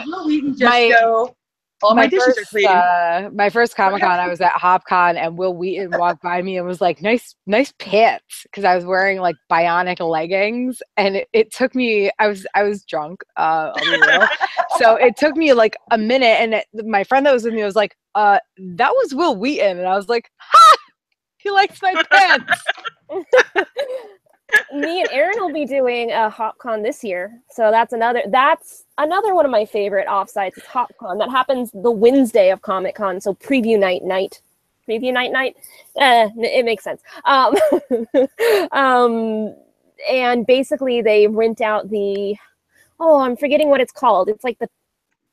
Will Wheaton just go, all my dishes are clean? My first Comic-Con, I was at HopCon, and Will Wheaton walked by me and was like, nice pants, because I was wearing like bionic leggings, and it took me, I was drunk, I'll be real. So it took me like a minute, and my friend that was with me was like, that was Will Wheaton, and I was like, ha! He likes my pants. Me and Erin will be doing a HopCon this year, so that's another one of my favorite offsites. Is HopCon. That happens the Wednesday of Comic-Con, so preview night. It makes sense. And basically they rent out I'm forgetting what it's called. It's like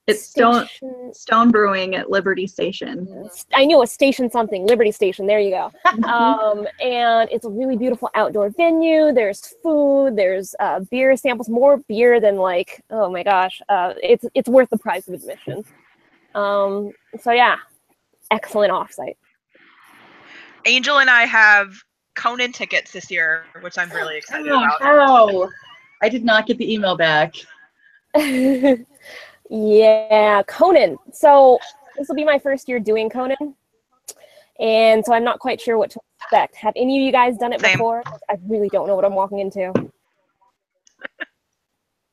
it's Stone Brewing at Liberty Station. I knew a station something, Liberty Station, there you go. And it's a really beautiful outdoor venue. There's food, there's beer samples, more beer than like, oh my gosh, it's worth the price of admission. So yeah, excellent offsite. Angel and I have Conan tickets this year, which I'm really excited about. Oh, I did not get the email back. Yeah, Conan. So this will be my first year doing Conan, and so I'm not quite sure what to expect. Have any of you guys done it Same. before? I really don't know what I'm walking into.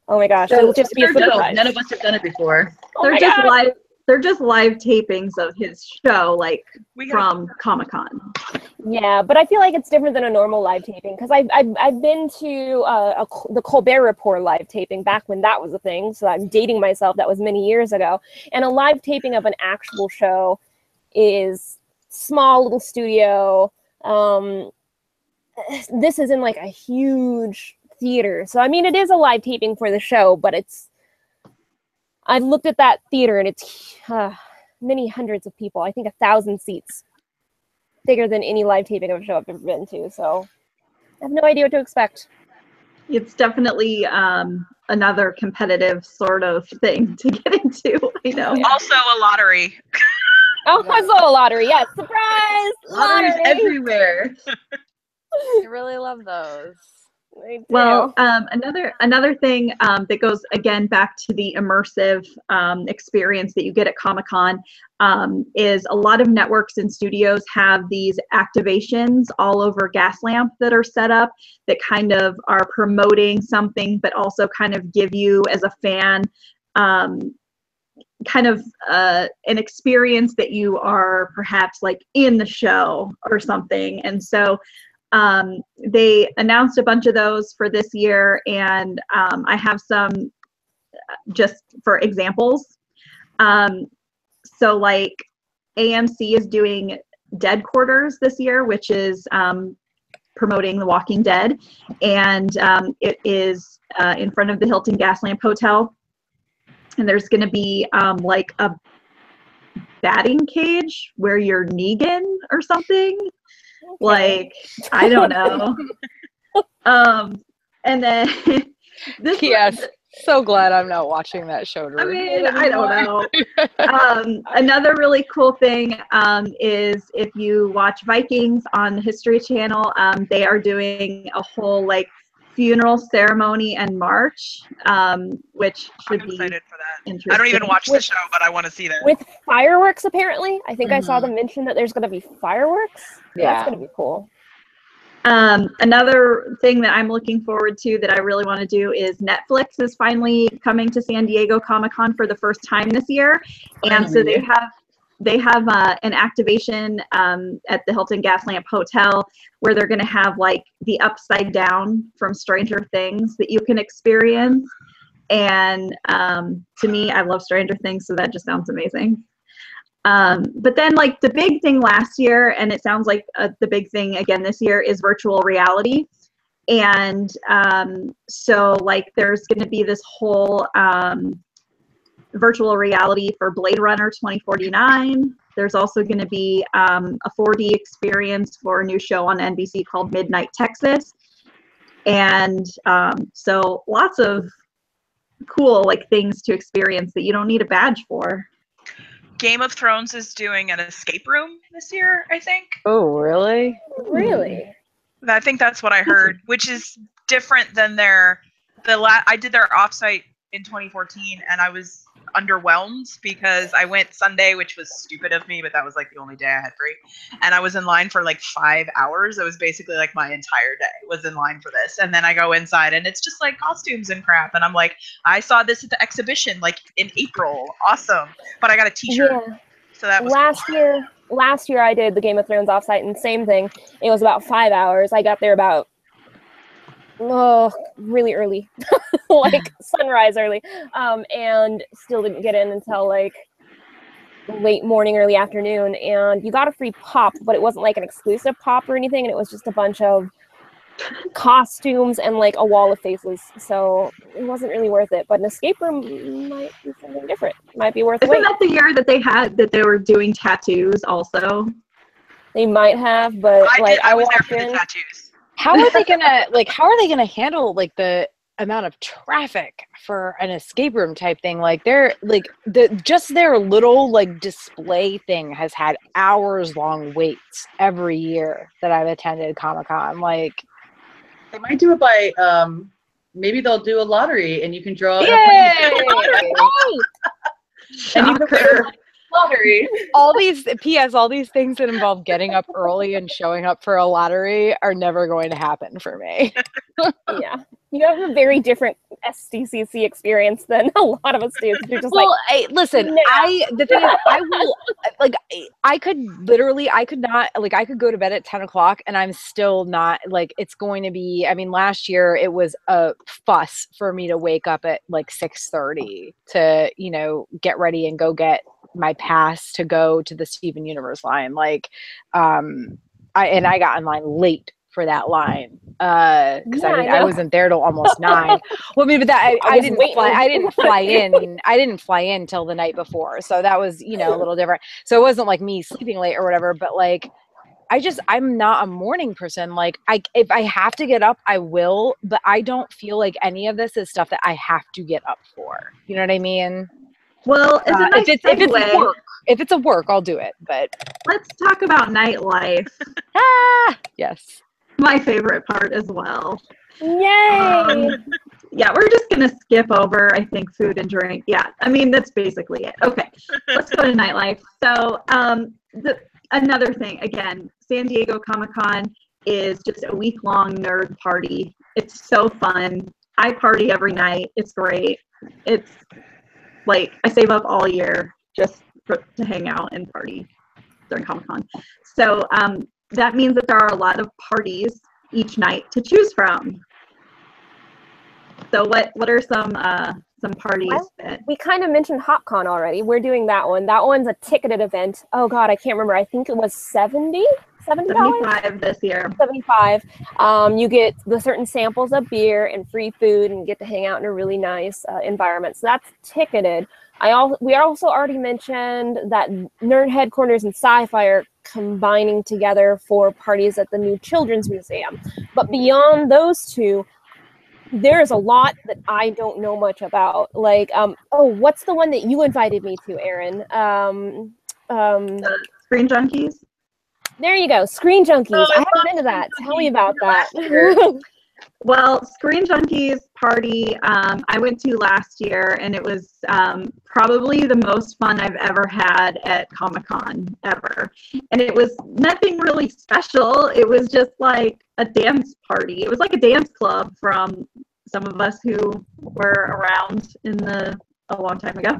Oh my gosh, it'll just be a surprise. None of us have done it before. Oh my God. They're just live tapings of his show, like from Comic-Con. Yeah, but I feel like it's different than a normal live taping because I've been to the Colbert Report live taping back when that was a thing. So I'm dating myself. That was many years ago. And a live taping of an actual show is small little studio. This is in like a huge theater. So I mean, it is a live taping for the show, but I've looked at that theater and it's many hundreds of people. I think 1,000 seats. Bigger than any live taping of a show I've ever been to. So I have no idea what to expect. It's definitely another competitive sort of thing to get into. I know. Also a lottery. Oh, also a lottery. Yes. Surprise! Lotteries everywhere. I really love those. Well, another thing that goes again back to the immersive experience that you get at Comic-Con is a lot of networks and studios have these activations all over Gaslamp that are set up that kind of are promoting something, but also kind of give you as a fan kind of an experience that you are perhaps like in the show or something. And so they announced a bunch of those for this year, and I have some just for examples. So like AMC is doing Dead Quarters this year, which is promoting The Walking Dead, and it is in front of the Hilton Gaslamp Hotel, and there's going to be like a batting cage where you're Negan or something. Okay. Like, I don't know. And then this Yes, so glad I'm not watching that show. I mean, I don't know. Another really cool thing is if you watch Vikings on the History Channel, they are doing a whole like funeral ceremony and march, which should be excited for that. Interesting. I don't even watch the show, but I want to see that. With fireworks, apparently. I think I saw them mention that there's going to be fireworks. Yeah. That's going to be cool. Another thing that I'm looking forward to that I really want to do is Netflix is finally coming to San Diego Comic-Con for the first time this year. And so they have an activation at the Hilton Gaslamp Hotel where they're going to have like the Upside Down from Stranger Things that you can experience. And to me, I love Stranger Things, so that just sounds amazing. But then like the big thing last year, and it sounds like the big thing again this year, is virtual reality. And so like there's going to be this whole virtual reality for Blade Runner 2049. There's also going to be a 4D experience for a new show on NBC called Midnight Texas. And so lots of cool like things to experience that you don't need a badge for. Game of Thrones is doing an escape room this year, I think. Oh, really? Really? I think that's what I heard, which is different than I did their offsite in 2014, and I was underwhelmed because I went Sunday, which was stupid of me, but that was like the only day I had free, and I was in line for like 5 hours. It was basically like my entire day was in line for this, and then I go inside and it's just like costumes and crap, and I'm like, I saw this at the exhibition like in April, awesome, but I got a t-shirt. Yeah. So that was last year I did the Game of Thrones offsite, and same thing. It was about 5 hours. I got there about really early, like sunrise early, and still didn't get in until like late morning, early afternoon. And you got a free pop, but it wasn't like an exclusive pop or anything, and it was just a bunch of costumes and like a wall of faces, so it wasn't really worth it. But an escape room might be something different. Might be worth it. Isn't that the year that they were doing tattoos also? They might have, but I was there for the tattoos. How are they gonna handle like the amount of traffic for an escape room type thing. Like they're like just their little like display thing has had hours long waits every year that I've attended Comic-Con. Like they might do it by maybe they'll do a lottery and you can draw an yay! and you can win lottery. All these things that involve getting up early and showing up for a lottery are never going to happen for me. Yeah, you have a very different SDCC experience than a lot of us do. You're just listen, the thing is, I will like, I could not, like, I could go to bed at 10 o'clock and I'm still not like, it's going to be, I mean, last year it was a fuss for me to wake up at like 6:30 to, you know, get ready and go get my pass to go to the Steven Universe line. Like, I got in line late for that line because I wasn't there till almost 9. Well, I mean, but that I didn't fly in till the night before, so that was, you know, a little different. So it wasn't like me sleeping late or whatever, but like I'm not a morning person. Like if I have to get up, I will, but I don't feel like any of this is stuff that I have to get up for. You know what I mean? Well, it's a nice if it's a work, I'll do it. But let's talk about nightlife. Yes. My favorite part as well. Yay! Yeah, we're just going to skip over, I think, food and drink. Yeah, I mean, that's basically it. Okay, let's go to nightlife. So another thing, again, San Diego Comic-Con is just a week-long nerd party. It's so fun. I party every night. It's great. It's like I save up all year just to hang out and party during Comic-Con. So that means that there are a lot of parties each night to choose from. So what are some parties that we kind of mentioned HopCon already? We're doing that one. That one's a ticketed event. Oh God, I can't remember. I think it was $75 this year. 75. You get the certain samples of beer and free food and get to hang out in a really nice environment. So that's ticketed. We also already mentioned that Nerd Headquarters and Sci-Fi are combining together for parties at the new Children's Museum. But beyond those two, there's a lot that I don't know much about. Like, what's the one that you invited me to, Erin? Screen Junkies. There you go, Screen Junkies. I haven't been to that. Tell me about that. Well, Screen Junkies party I went to last year, and it was probably the most fun I've ever had at Comic-Con ever. And it was nothing really special. It was just like a dance party. It was like a dance club from some of us who were around a long time ago,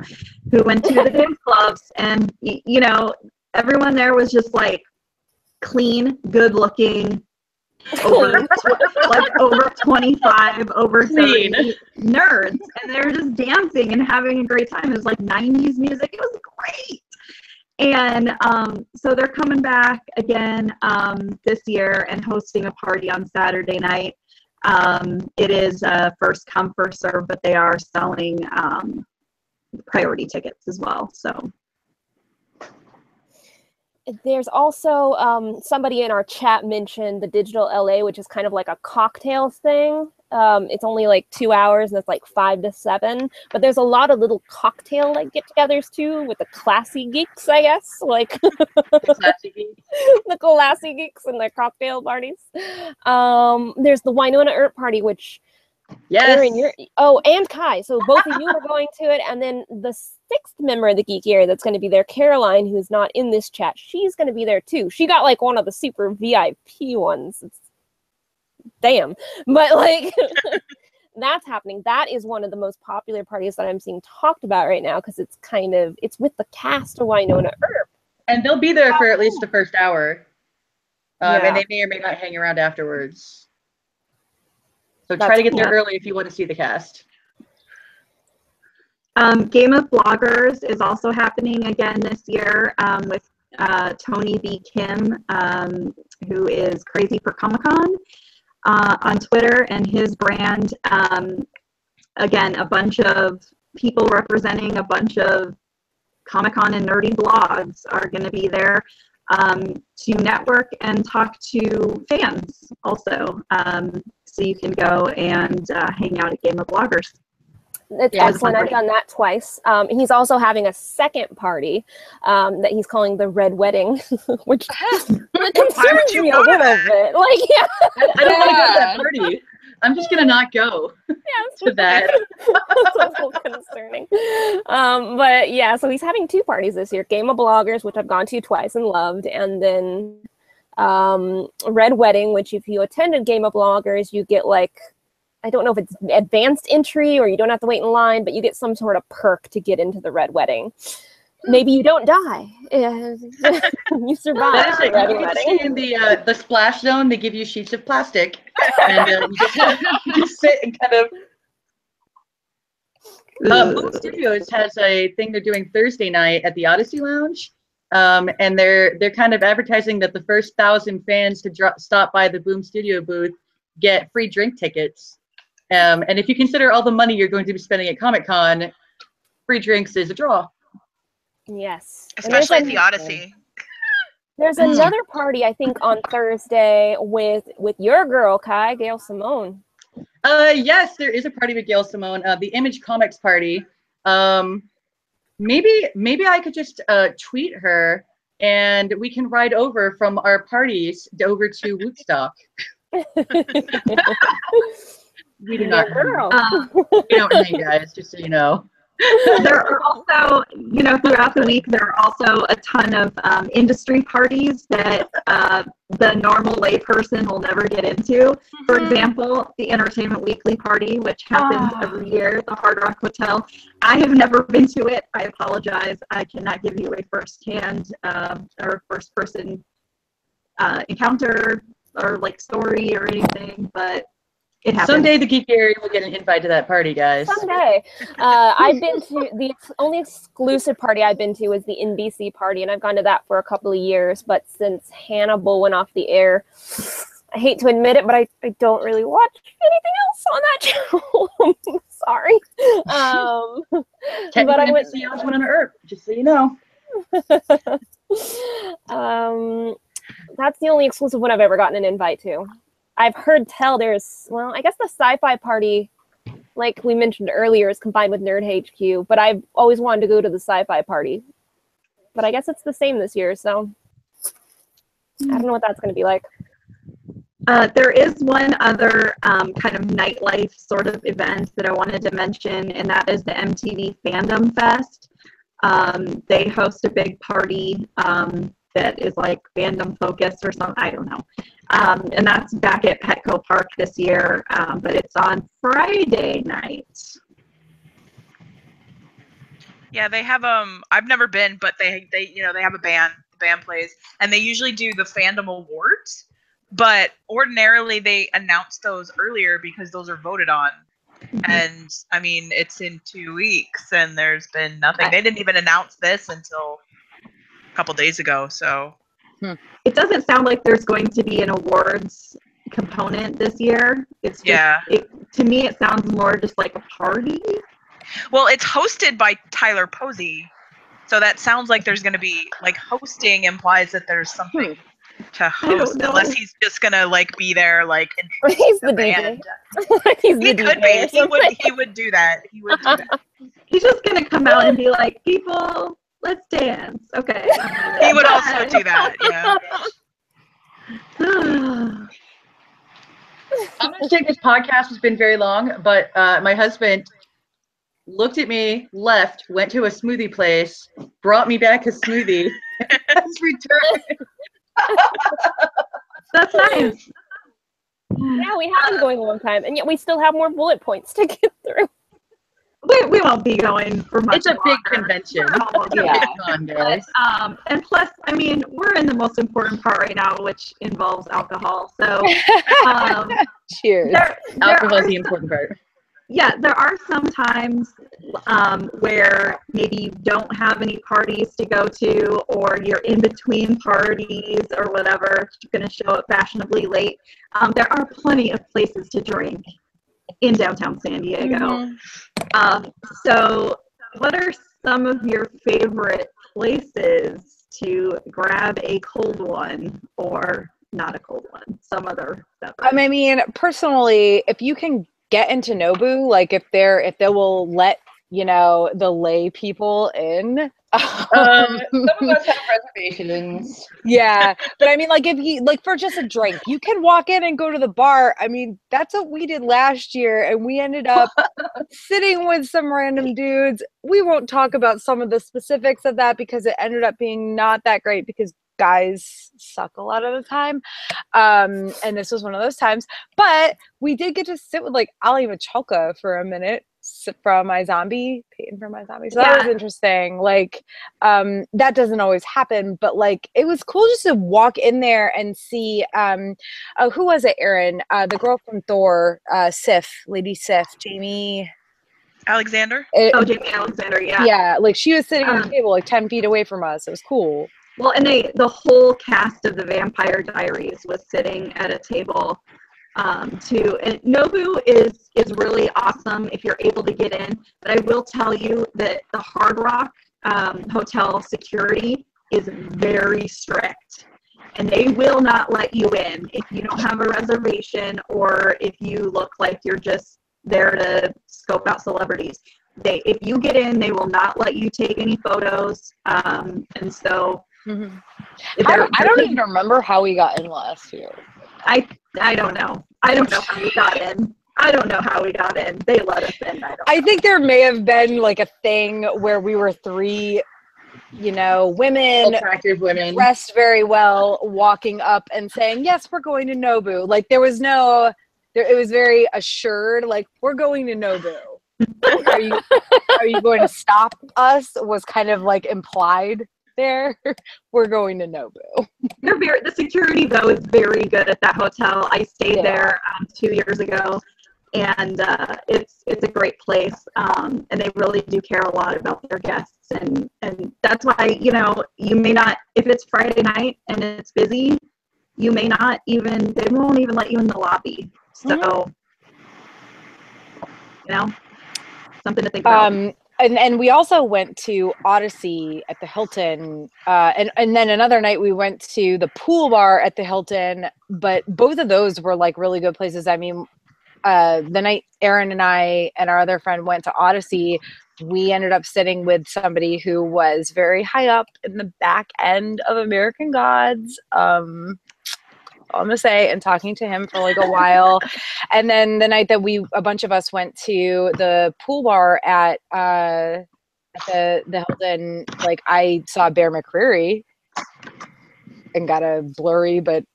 who went to the dance clubs. And, you know, everyone there was just like clean, good-looking, over 25, over 30 nerds, and they were just dancing and having a great time. It was like 90s music. It was great. And so they're coming back again this year and hosting a party on Saturday night. It is first come, first serve, but they are selling priority tickets as well. So there's also somebody in our chat mentioned the Digital LA, which is kind of like a cocktails thing. It's only like 2 hours and it's like 5 to 7. But there's a lot of little cocktail like get-togethers too with the classy geeks, I guess. Like the classy geeks and their cocktail parties. There's the Winona Earp party, which Erin, and Khai. So both of you are going to it, and then the 6th member of the Geekiary that's going to be there, Caroline, who's not in this chat, she's going to be there too. She got like one of the super VIP ones. Damn, but like that's happening. That is one of the most popular parties that I'm seeing talked about right now because it's with the cast of Winona Earp, and they'll be there for at least the first hour, and they may or may not hang around afterwards. So try to get there early if you want to see the cast. Game of Bloggers is also happening again this year with Tony B. Kim, who is crazy for Comic-Con on Twitter, and his brand. Again, a bunch of people representing a bunch of Comic-Con and nerdy blogs are going to be there to network and talk to fans also. so you can go and hang out at Game of Bloggers. It's excellent. I've done that twice. He's also having a second party that he's calling the Red Wedding, which concerns me a little bit. Like, yeah, I don't want to go to that party. I'm just gonna not go to that. It's a little concerning. But yeah, so he's having 2 parties this year: Game of Bloggers, which I've gone to twice and loved, and then Red Wedding, which if you attended Game of Bloggers, you get like, I don't know if it's advanced entry or you don't have to wait in line, but you get some sort of perk to get into the Red Wedding. Maybe you don't die. You survive. You get to stay in the splash zone. They give you sheets of plastic, and you just sit and kind of. Boom Studios has a thing they're doing Thursday night at the Odyssey Lounge, and they're kind of advertising that the first 1,000 fans to stop by the Boom Studio booth get free drink tickets. And if you consider all the money you're going to be spending at Comic-Con, free drinks is a draw. Yes. Especially at the Odyssey. There's another party, I think, on Thursday with your girl, Khai, Gail Simone. Yes, there is a party with Gail Simone, the Image Comics party. Maybe I could just tweet her and we can ride over from our parties over to Woodstock. We do not. We don't hang, guys, just so you know. There are also, throughout the week, there are also a ton of industry parties that the normal layperson will never get into. For example, the Entertainment Weekly party, which happens every year at the Hard Rock Hotel. I have never been to it. I apologize. I cannot give you a first-hand or first-person encounter or like story or anything, but it happens. Someday the Geekiary will get an invite to that party, guys. Someday. I've been to the only exclusive party I've been to was the NBC party, and I've gone to that for a couple of years. But since Hannibal went off the air, I hate to admit it, but I don't really watch anything else on that channel. I'm sorry. But I went. NBC owns one on Earth, just so you know. That's the only exclusive one I've ever gotten an invite to. I've heard tell there's, well, I guess the sci-fi party, like we mentioned earlier, is combined with Nerd HQ, but I've always wanted to go to the sci-fi party. But I guess it's the same this year, so I don't know what that's going to be like. There is one other kind of nightlife sort of event that I wanted to mention, and that is the MTV Fandom Fest. They host a big party that is like fandom focused or something, I don't know. And that's back at Petco Park this year, but it's on Friday night. Yeah, they have I've never been, but they have a band. The band plays, and they usually do the fandom awards. But ordinarily they announce those earlier because those are voted on. And I mean, it's in 2 weeks, and there's been nothing. They didn't even announce this until a couple days ago. So it doesn't sound like there's going to be an awards component this year. It's just, to me, it sounds more just like a party. Well, it's hosted by Tyler Posey, so that sounds like there's going to be, like, hosting implies that there's something to host, unless he's just going to, like, be there, like, and he's the band. He could be. He would do that. He would do that. He's just going to come out and be like, people, let's dance. Okay. He would also do that, yeah. I'm going to say this podcast has been very long, but my husband looked at me, left, went to a smoothie place, brought me back a smoothie, has returned. That's nice. Yeah, we have been going a long time, and yet we still have more bullet points to get through. We won't be going for much It's a big convention. And plus, I mean, we're in the most important part right now, which involves alcohol. So, cheers. Alcohol is the important part. Yeah, there are some times where maybe you don't have any parties to go to, or you're in between parties or whatever. You're going to show up fashionably late. There are plenty of places to drink in downtown San Diego. So what are some of your favorite places to grab a cold one or not a cold one, some other beverage. I mean, personally, if you can get into Nobu, like if they will let, you know, the lay people in. Some of us have reservations. Yeah, but I mean, like if you like for just a drink, you can walk in and go to the bar. I mean, that's what we did last year, and we ended up sitting with some random dudes. We won't talk about some of the specifics of that because it ended up being not that great because guys suck a lot of the time. And this was one of those times, but we did get to sit with like Ali Machalka for a minute from my zombie, Peyton from my zombie. So that was interesting. Like, that doesn't always happen, but like, it was cool just to walk in there and see, who was it, Erin? The girl from Thor, Sif, Lady Sif, Jamie Alexander? Jamie Alexander, yeah. Yeah, like she was sitting at a table like 10 feet away from us. It was cool. Well, and the whole cast of the Vampire Diaries was sitting at a table too. And Nobu is really awesome if you're able to get in. But I will tell you that the Hard Rock hotel security is very strict. And they will not let you in if you don't have a reservation or if you look like you're just there to scope out celebrities. If you get in, they will not let you take any photos. And so I don't even remember how we got in last year. I don't know. I don't know how we got in. I don't know how we got in. They let us in. I think there may have been like a thing where we were three, you know, attractive women dressed very well, walking up and saying, "Yes, we're going to Nobu." Like there was no, it was very assured. Like we're going to Nobu. Are you going to stop us? Was kind of like implied there. We're going to Nobu. The security though is very good at that hotel. I stayed there 2 years ago, and it's a great place. And they really do care a lot about their guests, and that's why, you know, you may not, if it's Friday night and it's busy, you may not even, they won't even let you in the lobby. So you know, something to think about. And we also went to Odyssey at the Hilton, and then another night we went to the pool bar at the Hilton. But both of those were like really good places. I mean, the night Erin and I and our other friend went to Odyssey, we ended up sitting with somebody who was very high up in the back end of American Gods. I'm gonna say, and talking to him for like a while. And then the night that a bunch of us went to the pool bar at the Hilton, like I saw Bear McCreary and got a blurry but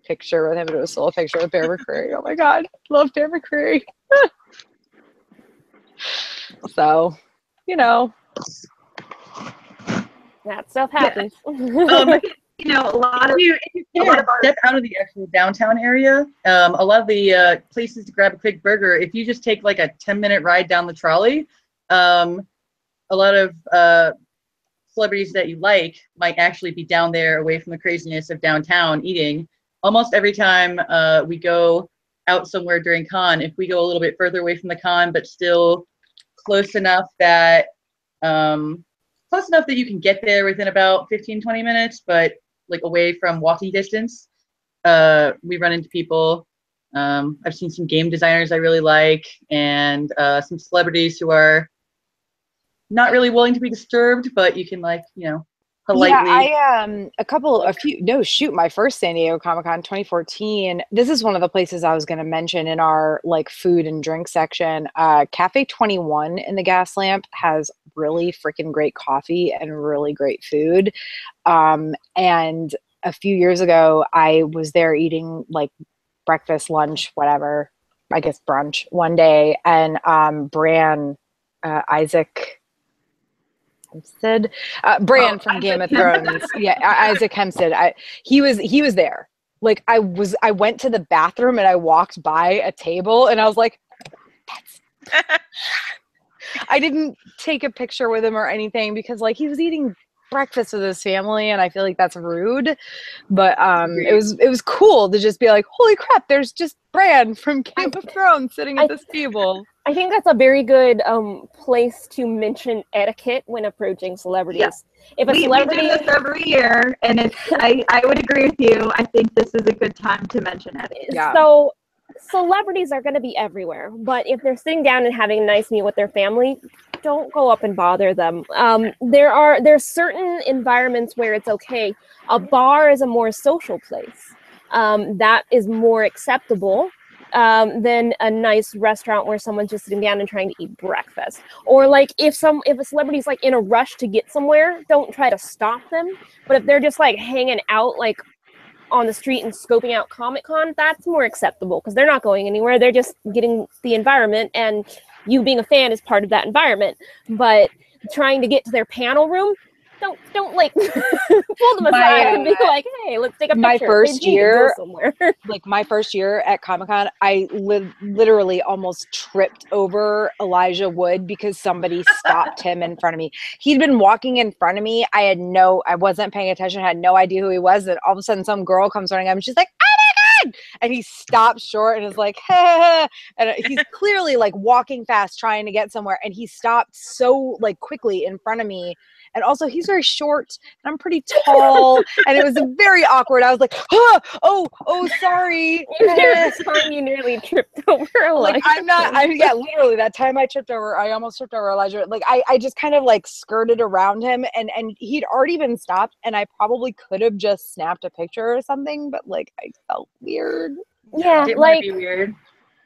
picture with him. It was still a picture of Bear McCreary. Oh my God, love Bear McCreary. So, you know, that stuff happens. You know, a lot of step out of the actual downtown area. A lot of the places to grab a quick burger, if you just take like a 10-minute ride down the trolley, a lot of celebrities that you like might actually be down there away from the craziness of downtown eating. Almost every time we go out somewhere during con, if we go a little bit further away from the con, but still close enough that you can get there within about 15-20 minutes, but like away from walking distance, we run into people. I've seen some game designers I really like, and some celebrities who are not really willing to be disturbed, but you can, like, you know, politely. Yeah, my first San Diego Comic-Con 2014. This is one of the places I was going to mention in our like food and drink section. Cafe 21 in the Gaslamp has really freaking great coffee and really great food. And a few years ago, I was there eating like breakfast, lunch, whatever, I guess brunch one day, and Isaac Hempstead, from Game of Thrones. Yeah, Isaac Hempstead. He was there. Like I went to the bathroom and I walked by a table and I was like, that's. I didn't take a picture with him or anything because like he was eating breakfast with his family, and I feel like that's rude. But it was cool to just be like, holy crap, there's just Bran from Game of Thrones sitting at this table. I think that's a very good place to mention etiquette when approaching celebrities. Yeah. If a celebrity, we do this every year, and I would agree with you. I think this is a good time to mention etiquette. Yeah. So celebrities are going to be everywhere, but if they're sitting down and having a nice meal with their family, don't go up and bother them. There's certain environments where it's okay. A bar is a more social place. That is more acceptable than a nice restaurant where someone's just sitting down and trying to eat breakfast. Or like if a celebrity's like in a rush to get somewhere, don't try to stop them. But if they're just like hanging out like on the street and scoping out Comic-Con, that's more acceptable because they're not going anywhere. They're just getting the environment, and you being a fan is part of that environment. But trying to get to their panel room, don't like pull them aside and be like, hey, let's take a picture. My first year, somewhere. like my first year at Comic-Con, I literally almost tripped over Elijah Wood because somebody stopped him in front of me. He'd been walking in front of me. I wasn't paying attention, had no idea who he was. And all of a sudden some girl comes running up and she's like, oh my God! And he stops short and is like, hey, and he's clearly like walking fast trying to get somewhere. And he stopped so like quickly in front of me. And also, he's very short, and I'm pretty tall, and it was very awkward. I was like, oh, sorry. You nearly tripped over Elijah. Like, literally, that time I almost tripped over Elijah. Like, I just kind of, like, skirted around him, and he'd already been stopped, and I probably could have just snapped a picture or something, but, like, I felt weird. Yeah, Didn't like, want to be weird.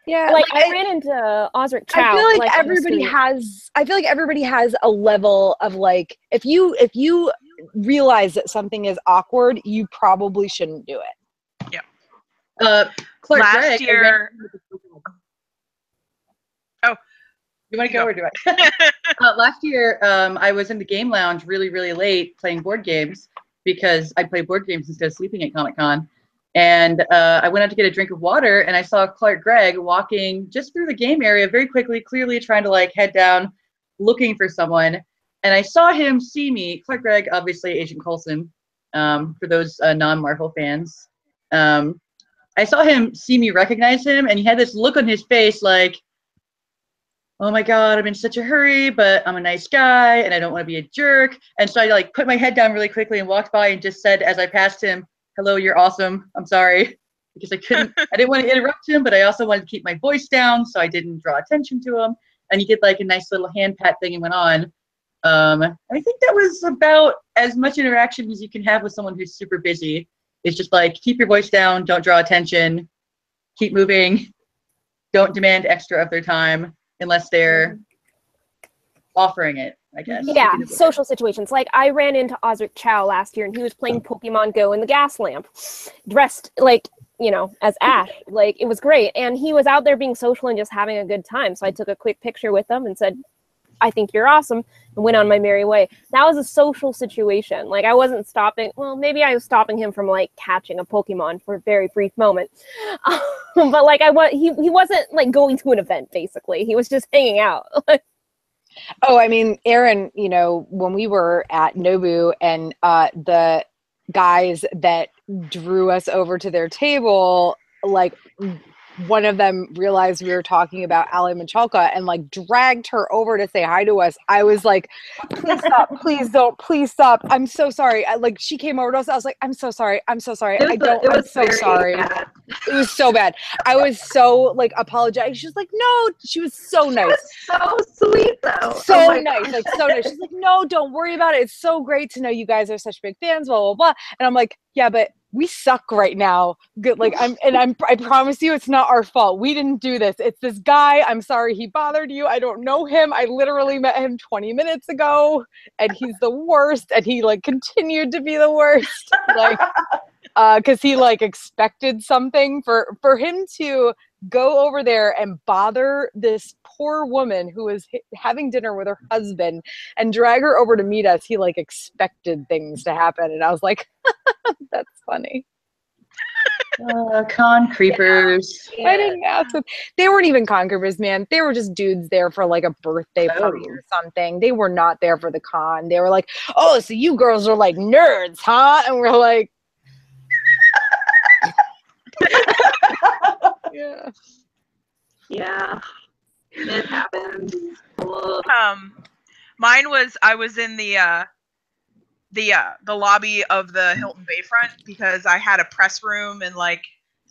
Yeah, like I ran into Osric Chow. I feel like everybody has a level of like, if you realize that something is awkward, you probably shouldn't do it. Yeah. Clark Last Gregg, year. Oh, you want to go or do I? Last year, I was in the game lounge really, really late playing board games because I play board games instead of sleeping at Comic-Con. And I went out to get a drink of water, and I saw Clark Gregg walking just through the game area very quickly, clearly trying to like head down, looking for someone. And I saw him see me. Clark Gregg, obviously Agent Coulson, for those non-Marvel fans. I saw him see me recognize him, and he had this look on his face like, oh my God, I'm in such a hurry, but I'm a nice guy, and I don't want to be a jerk. And so I like put my head down really quickly and walked by and just said, as I passed him, hello, you're awesome. I'm sorry. Because I didn't want to interrupt him, but I also wanted to keep my voice down so I didn't draw attention to him. And he did like a nice little hand pat thing and went on. I think that was about as much interaction as you can have with someone who's super busy. It's just like, keep your voice down, don't draw attention, keep moving, don't demand extra of their time unless they're offering it, I guess. Yeah, social situations. Like I ran into Osric Chow last year, and he was playing Pokemon Go in the gas lamp, dressed like, you know, as Ash. Like it was great, and he was out there being social and just having a good time. So I took a quick picture with him and said, I think you're awesome, and went on my merry way. That was a social situation. Like I wasn't stopping. Well, maybe I was stopping him from like catching a Pokemon for a very brief moment, but like he wasn't like going to an event. Basically, he was just hanging out. Oh, I mean, Erin, you know, when we were at Nobu and the guys that drew us over to their table, like one of them realized we were talking about Ali Michalka and like dragged her over to say hi to us. I was like, please stop, please don't, please stop. I'm so sorry. She came over to us. I was like, I'm so sorry. I'm so sorry. I'm so sorry. Bad. It was so bad. I was so like apologizing. She was like, no, she was so nice. So sweet though. So nice. Like so nice. She's like, no, don't worry about it. It's so great to know you guys are such big fans, blah, blah, blah. And I'm like, yeah, but we suck right now. Good. Like I promise you it's not our fault. We didn't do this. It's this guy. I'm sorry he bothered you. I don't know him. I literally met him 20 minutes ago and he's the worst. And he like continued to be the worst. Like, cause he like expected something for him to go over there and bother this poor woman who was having dinner with her husband and drag her over to meet us. He like expected things to happen. And I was like, that's funny. Con creepers. I didn't ask them. They weren't even con creepers, man. They were just dudes there for like a birthday party or something. They were not there for the con. They were like, oh, so you girls are like nerds, huh? And we're like, yeah. Yeah. It happens. Mine was I was in the lobby of the Hilton Bayfront because I had a press room in like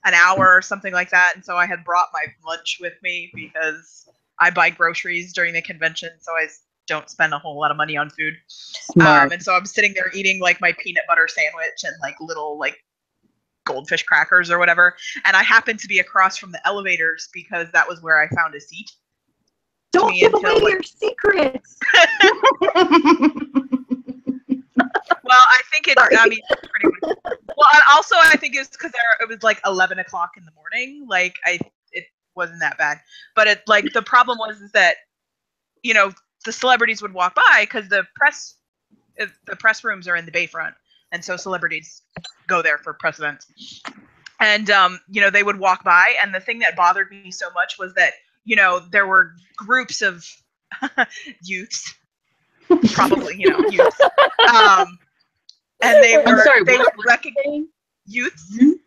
an hour or something like that, and so I had brought my lunch with me because I buy groceries during the convention, so I don't spend a whole lot of money on food. Smart. And so I'm sitting there eating like my peanut butter sandwich and like little like goldfish crackers or whatever, and I happened to be across from the elevators because that was where I found a seat. Don't give away your secrets. Well, I think it. I mean, pretty much. Well, and also I think it was because it was like 11 o'clock in the morning. Like it wasn't that bad. But it like the problem was is that, you know, the celebrities would walk by because the press rooms are in the Bayfront, and so celebrities go there for press events. And you know, they would walk by, and the thing that bothered me so much was that, you know, there were groups of youths, probably, you know, youths. And they were recognize youths, the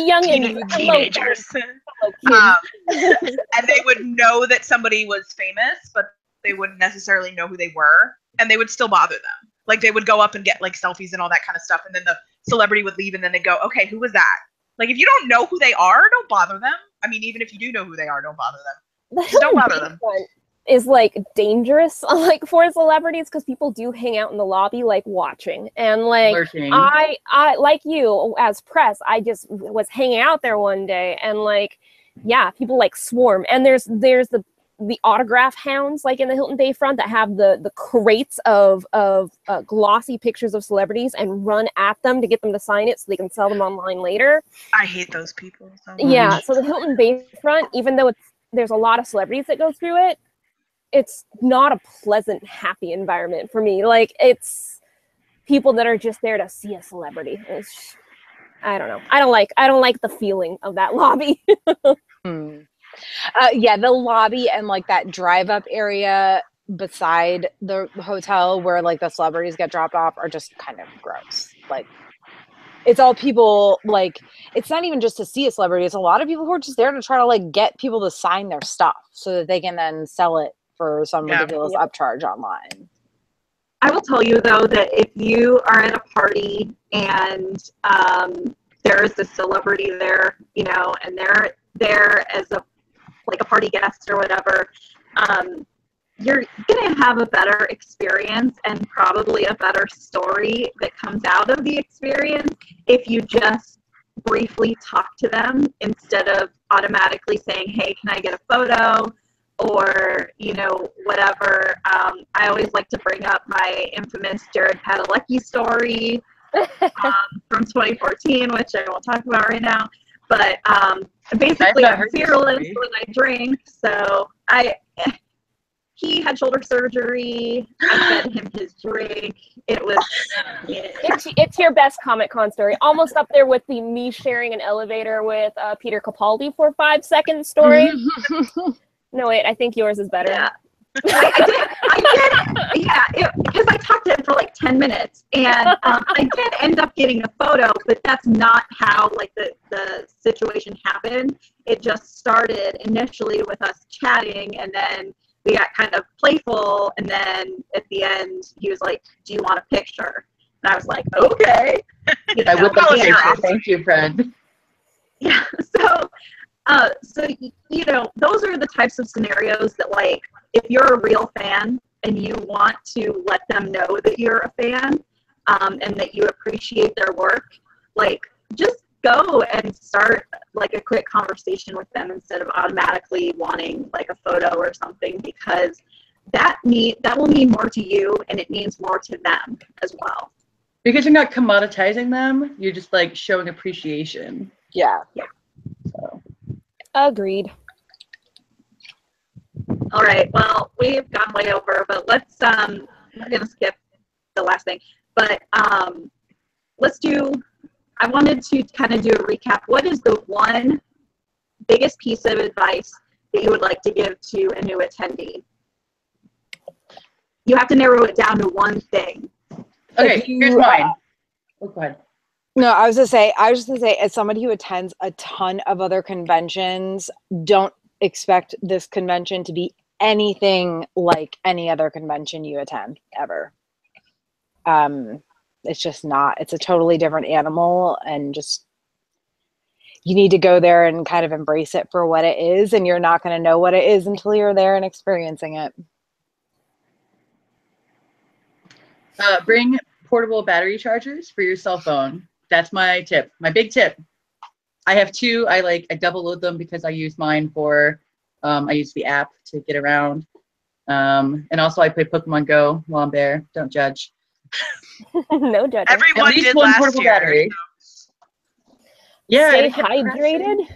young teenagers. And they would know that somebody was famous, but they wouldn't necessarily know who they were, and they would still bother them. Like they would go up and get like selfies and all that kind of stuff, and then the celebrity would leave, and then they'd go, okay, who was that? Like if you don't know who they are, don't bother them. I mean, even if you do know who they are, don't bother them. Just don't bother them. Is like dangerous like for celebrities because people do hang out in the lobby like watching, and like lurking. I like you as press, I just was hanging out there one day, and like yeah, people like swarm, and there's the autograph hounds like in the Hilton Bayfront that have the crates of glossy pictures of celebrities and run at them to get them to sign it so they can sell them online later. I hate those people so much. Yeah, so the Hilton Bayfront, even though there's a lot of celebrities that go through it, it's not a pleasant, happy environment for me. Like it's people that are just there to see a celebrity. I don't know. I don't like the feeling of that lobby. Yeah, the lobby and like that drive-up area beside the hotel where like the celebrities get dropped off are just kind of gross. Like it's all people, like it's not even just to see a celebrity. It's a lot of people who are just there to try to like get people to sign their stuff so that they can then sell it for some ridiculous upcharge online. I will tell you though that if you are at a party and there's a celebrity there, you know, and they're there as a party guest or whatever, you're gonna have a better experience and probably a better story that comes out of the experience if you just briefly talk to them instead of automatically saying, hey, can I get a photo? Or, you know, whatever. I always like to bring up my infamous Jared Padalecki story from 2014, which I won't talk about right now. But basically, I'm fearless when I drink. So he had shoulder surgery. I fed him his drink. It was. It's your best Comic Con story. Almost up there with the me sharing an elevator with Peter Capaldi for 5 seconds story. No, wait, I think yours is better. Yeah. I did. Yeah, because I talked to him for like 10 minutes, and I did end up getting a photo, but that's not how like the situation happened. It just started initially with us chatting, and then we got kind of playful, and then at the end, he was like, "Do you want a picture?" And I was like, "Okay." You know, I would love a picture. Thank you, friend. Yeah. So, you know, those are the types of scenarios that, like, if you're a real fan and you want to let them know that you're a fan and that you appreciate their work, like, just go and start, like, a quick conversation with them instead of automatically wanting, like, a photo or something, because that will mean more to you and it means more to them as well. Because you're not commoditizing them, you're just, like, showing appreciation. Yeah. So. Agreed. All right. Well, we've gone way over, but let's we're gonna skip the last thing. But let's do I wanted to kind of do a recap. What is the one biggest piece of advice that you would like to give to a new attendee? You have to narrow it down to one thing. Okay, here's mine. Oh, go ahead. No, I was just gonna say, as somebody who attends a ton of other conventions, don't expect this convention to be anything like any other convention you attend ever. It's just not. It's a totally different animal, and just you need to go there and kind of embrace it for what it is, and you're not going to know what it is until you're there and experiencing it. Bring portable battery chargers for your cell phone. That's my tip. My big tip. I have two. I double load them because I use mine for, I use the app to get around. And also I play Pokemon Go while I'm there. Don't judge. No judging. Everyone did last year. Battery. Yeah. Stay hydrated.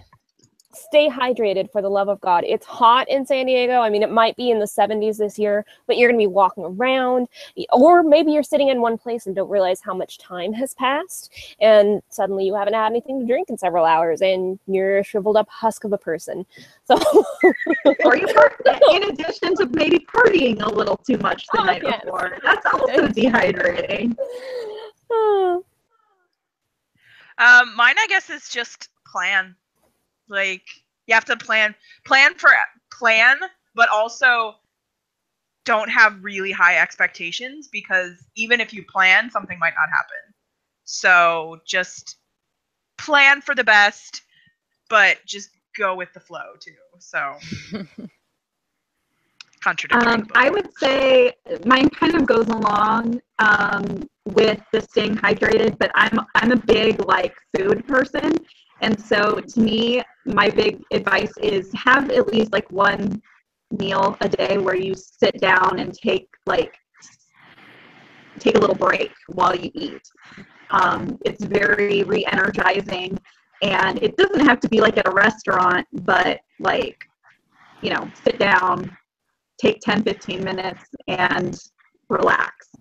Stay hydrated, for the love of God. It's hot in San Diego. I mean, it might be in the 70s this year, but you're going to be walking around, or maybe you're sitting in one place and don't realize how much time has passed, and suddenly you haven't had anything to drink in several hours, and you're a shriveled up husk of a person. So, or you in addition to maybe partying a little too much the night before. That's also dehydrating. Mine, I guess, is just plan. Like, you have to plan, but also don't have really high expectations, because even if you plan, something might not happen. So just plan for the best, but just go with the flow too. So contradictory. I would say mine kind of goes along with the staying hydrated, but I'm a big food person. And so to me, my big advice is have at least one meal a day where you sit down and take a little break while you eat. It's very re-energizing, and it doesn't have to be at a restaurant, but sit down, take 10-15 minutes and relax.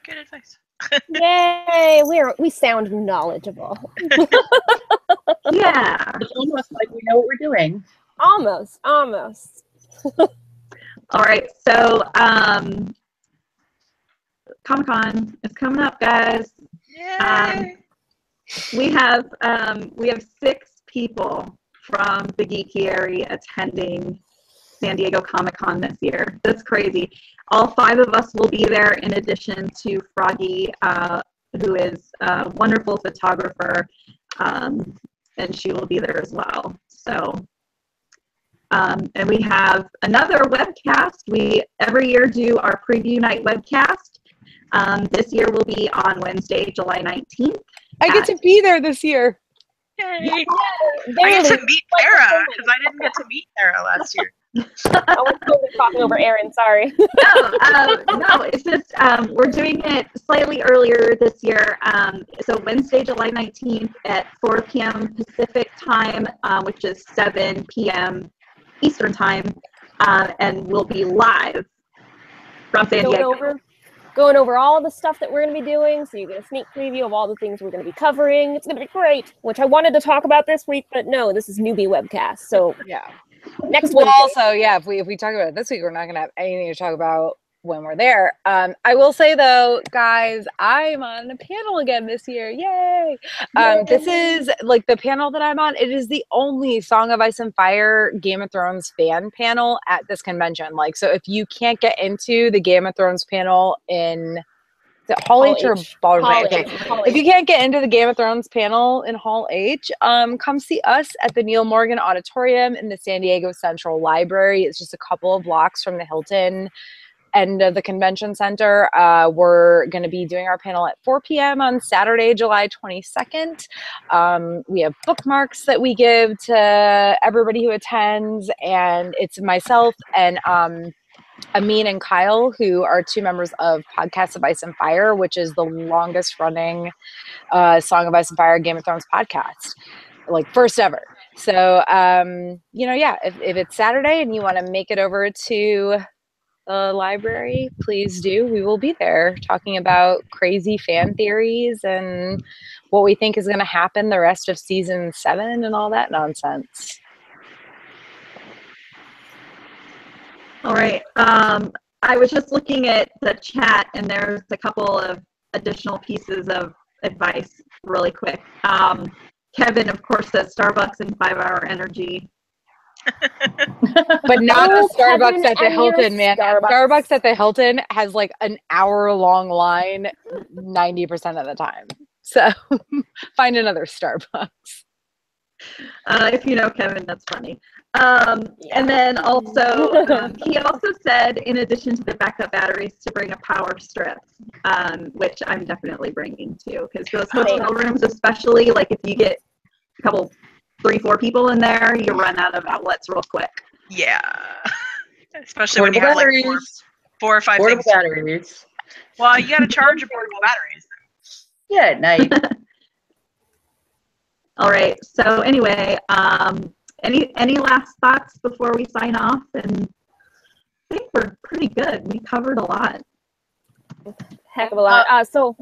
Good advice. Yay! We sound knowledgeable. Yeah. It's almost like we know what we're doing. Almost. All right. So Comic-Con is coming up, guys. Yay! We have 6 people from the Geekiary attending San Diego Comic-Con this year. That's crazy. All 5 of us will be there, in addition to Froggy, who is a wonderful photographer, and she will be there as well. So, and we have another webcast. We every year do our preview night webcast. This year will be on Wednesday, July 19th. I get to be there this year. Yay! Yeah, I get to meet Tara, because I didn't get to meet Tara last year. I was totally talking over Erin, sorry. No, it's just we're doing it slightly earlier this year. So Wednesday, July 19th at 4 p.m. Pacific time, which is 7 p.m. Eastern time, and we'll be live from San Diego. Going over all the stuff that we're going to be doing, so you get a sneak preview of all the things we're going to be covering. It's going to be great, which I wanted to talk about this week, but no, this is newbie webcast. So yeah. Next well, Wednesday. also, yeah, if we talk about it this week, we're not going to have anything to talk about when we're there. I will say, though, guys, I'm on a panel again this year. Yay! This is the panel that I'm on. It is the only Song of Ice and Fire Game of Thrones fan panel at this convention. So if you can't get into the Game of Thrones panel in Hall H or Baldwin? Okay. If you can't get into the Game of Thrones panel in Hall H, come see us at the Neil Morgan Auditorium in the San Diego Central Library. It's just a couple of blocks from the Hilton end of the convention center. We're going to be doing our panel at 4 p.m. on Saturday, July 22nd. We have bookmarks that we give to everybody who attends, and it's myself and Amin and Kyle, who are 2 members of Podcasts of Ice and Fire, which is the longest running Song of Ice and Fire Game of Thrones podcast, first ever. So, if it's Saturday and you want to make it over to the library, please do. We will be there talking about crazy fan theories and what we think is going to happen the rest of season 7 and all that nonsense. All right. I was just looking at the chat, and there's a couple of additional pieces of advice really quick. Kevin, of course, says Starbucks and 5-hour energy. But not the Starbucks at the Hilton, man. Starbucks at the Hilton has like an hour-long line 90% of the time. So find another Starbucks. If you know Kevin, that's funny. And then also, he also said, in addition to the backup batteries, to bring a power strip, which I'm definitely bringing too, because those hotel rooms, especially, like if you get a couple, 3-4 people in there, you run out of outlets real quick. Yeah. Especially when you have like 4 or 5 portable things. batteries. Well, you got to charge your portable batteries. Yeah, at night. All right. So anyway, any last thoughts before we sign off? And I think we're pretty good. We covered a lot. Heck of a lot. So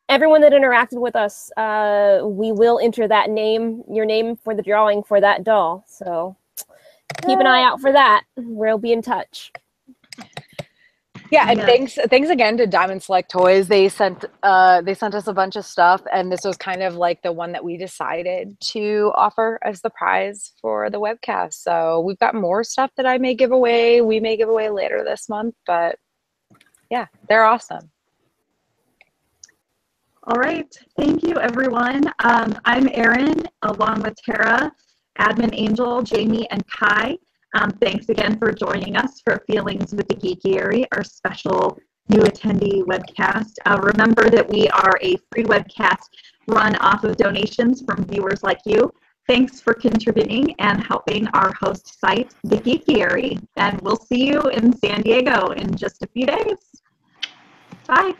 everyone that interacted with us, we will enter that name, your name for the drawing for that doll. So keep an eye out for that. We'll be in touch. Yeah, and thanks again to Diamond Select Toys. They sent us a bunch of stuff, and this was kind of like the one that we decided to offer as the prize for the webcast. So we've got more stuff that I may give away. We may give away later this month, but yeah, they're awesome. All right. Thank you, everyone. I'm Erin, along with Tara, Admin Angel, Jamie, and Khai. Thanks again for joining us for Feelings with the Geekiary, our special new attendee webcast. Remember that we are a free webcast run off of donations from viewers like you. Thanks for contributing and helping our host site, the Geekiary. And we'll see you in San Diego in just a few days. Bye.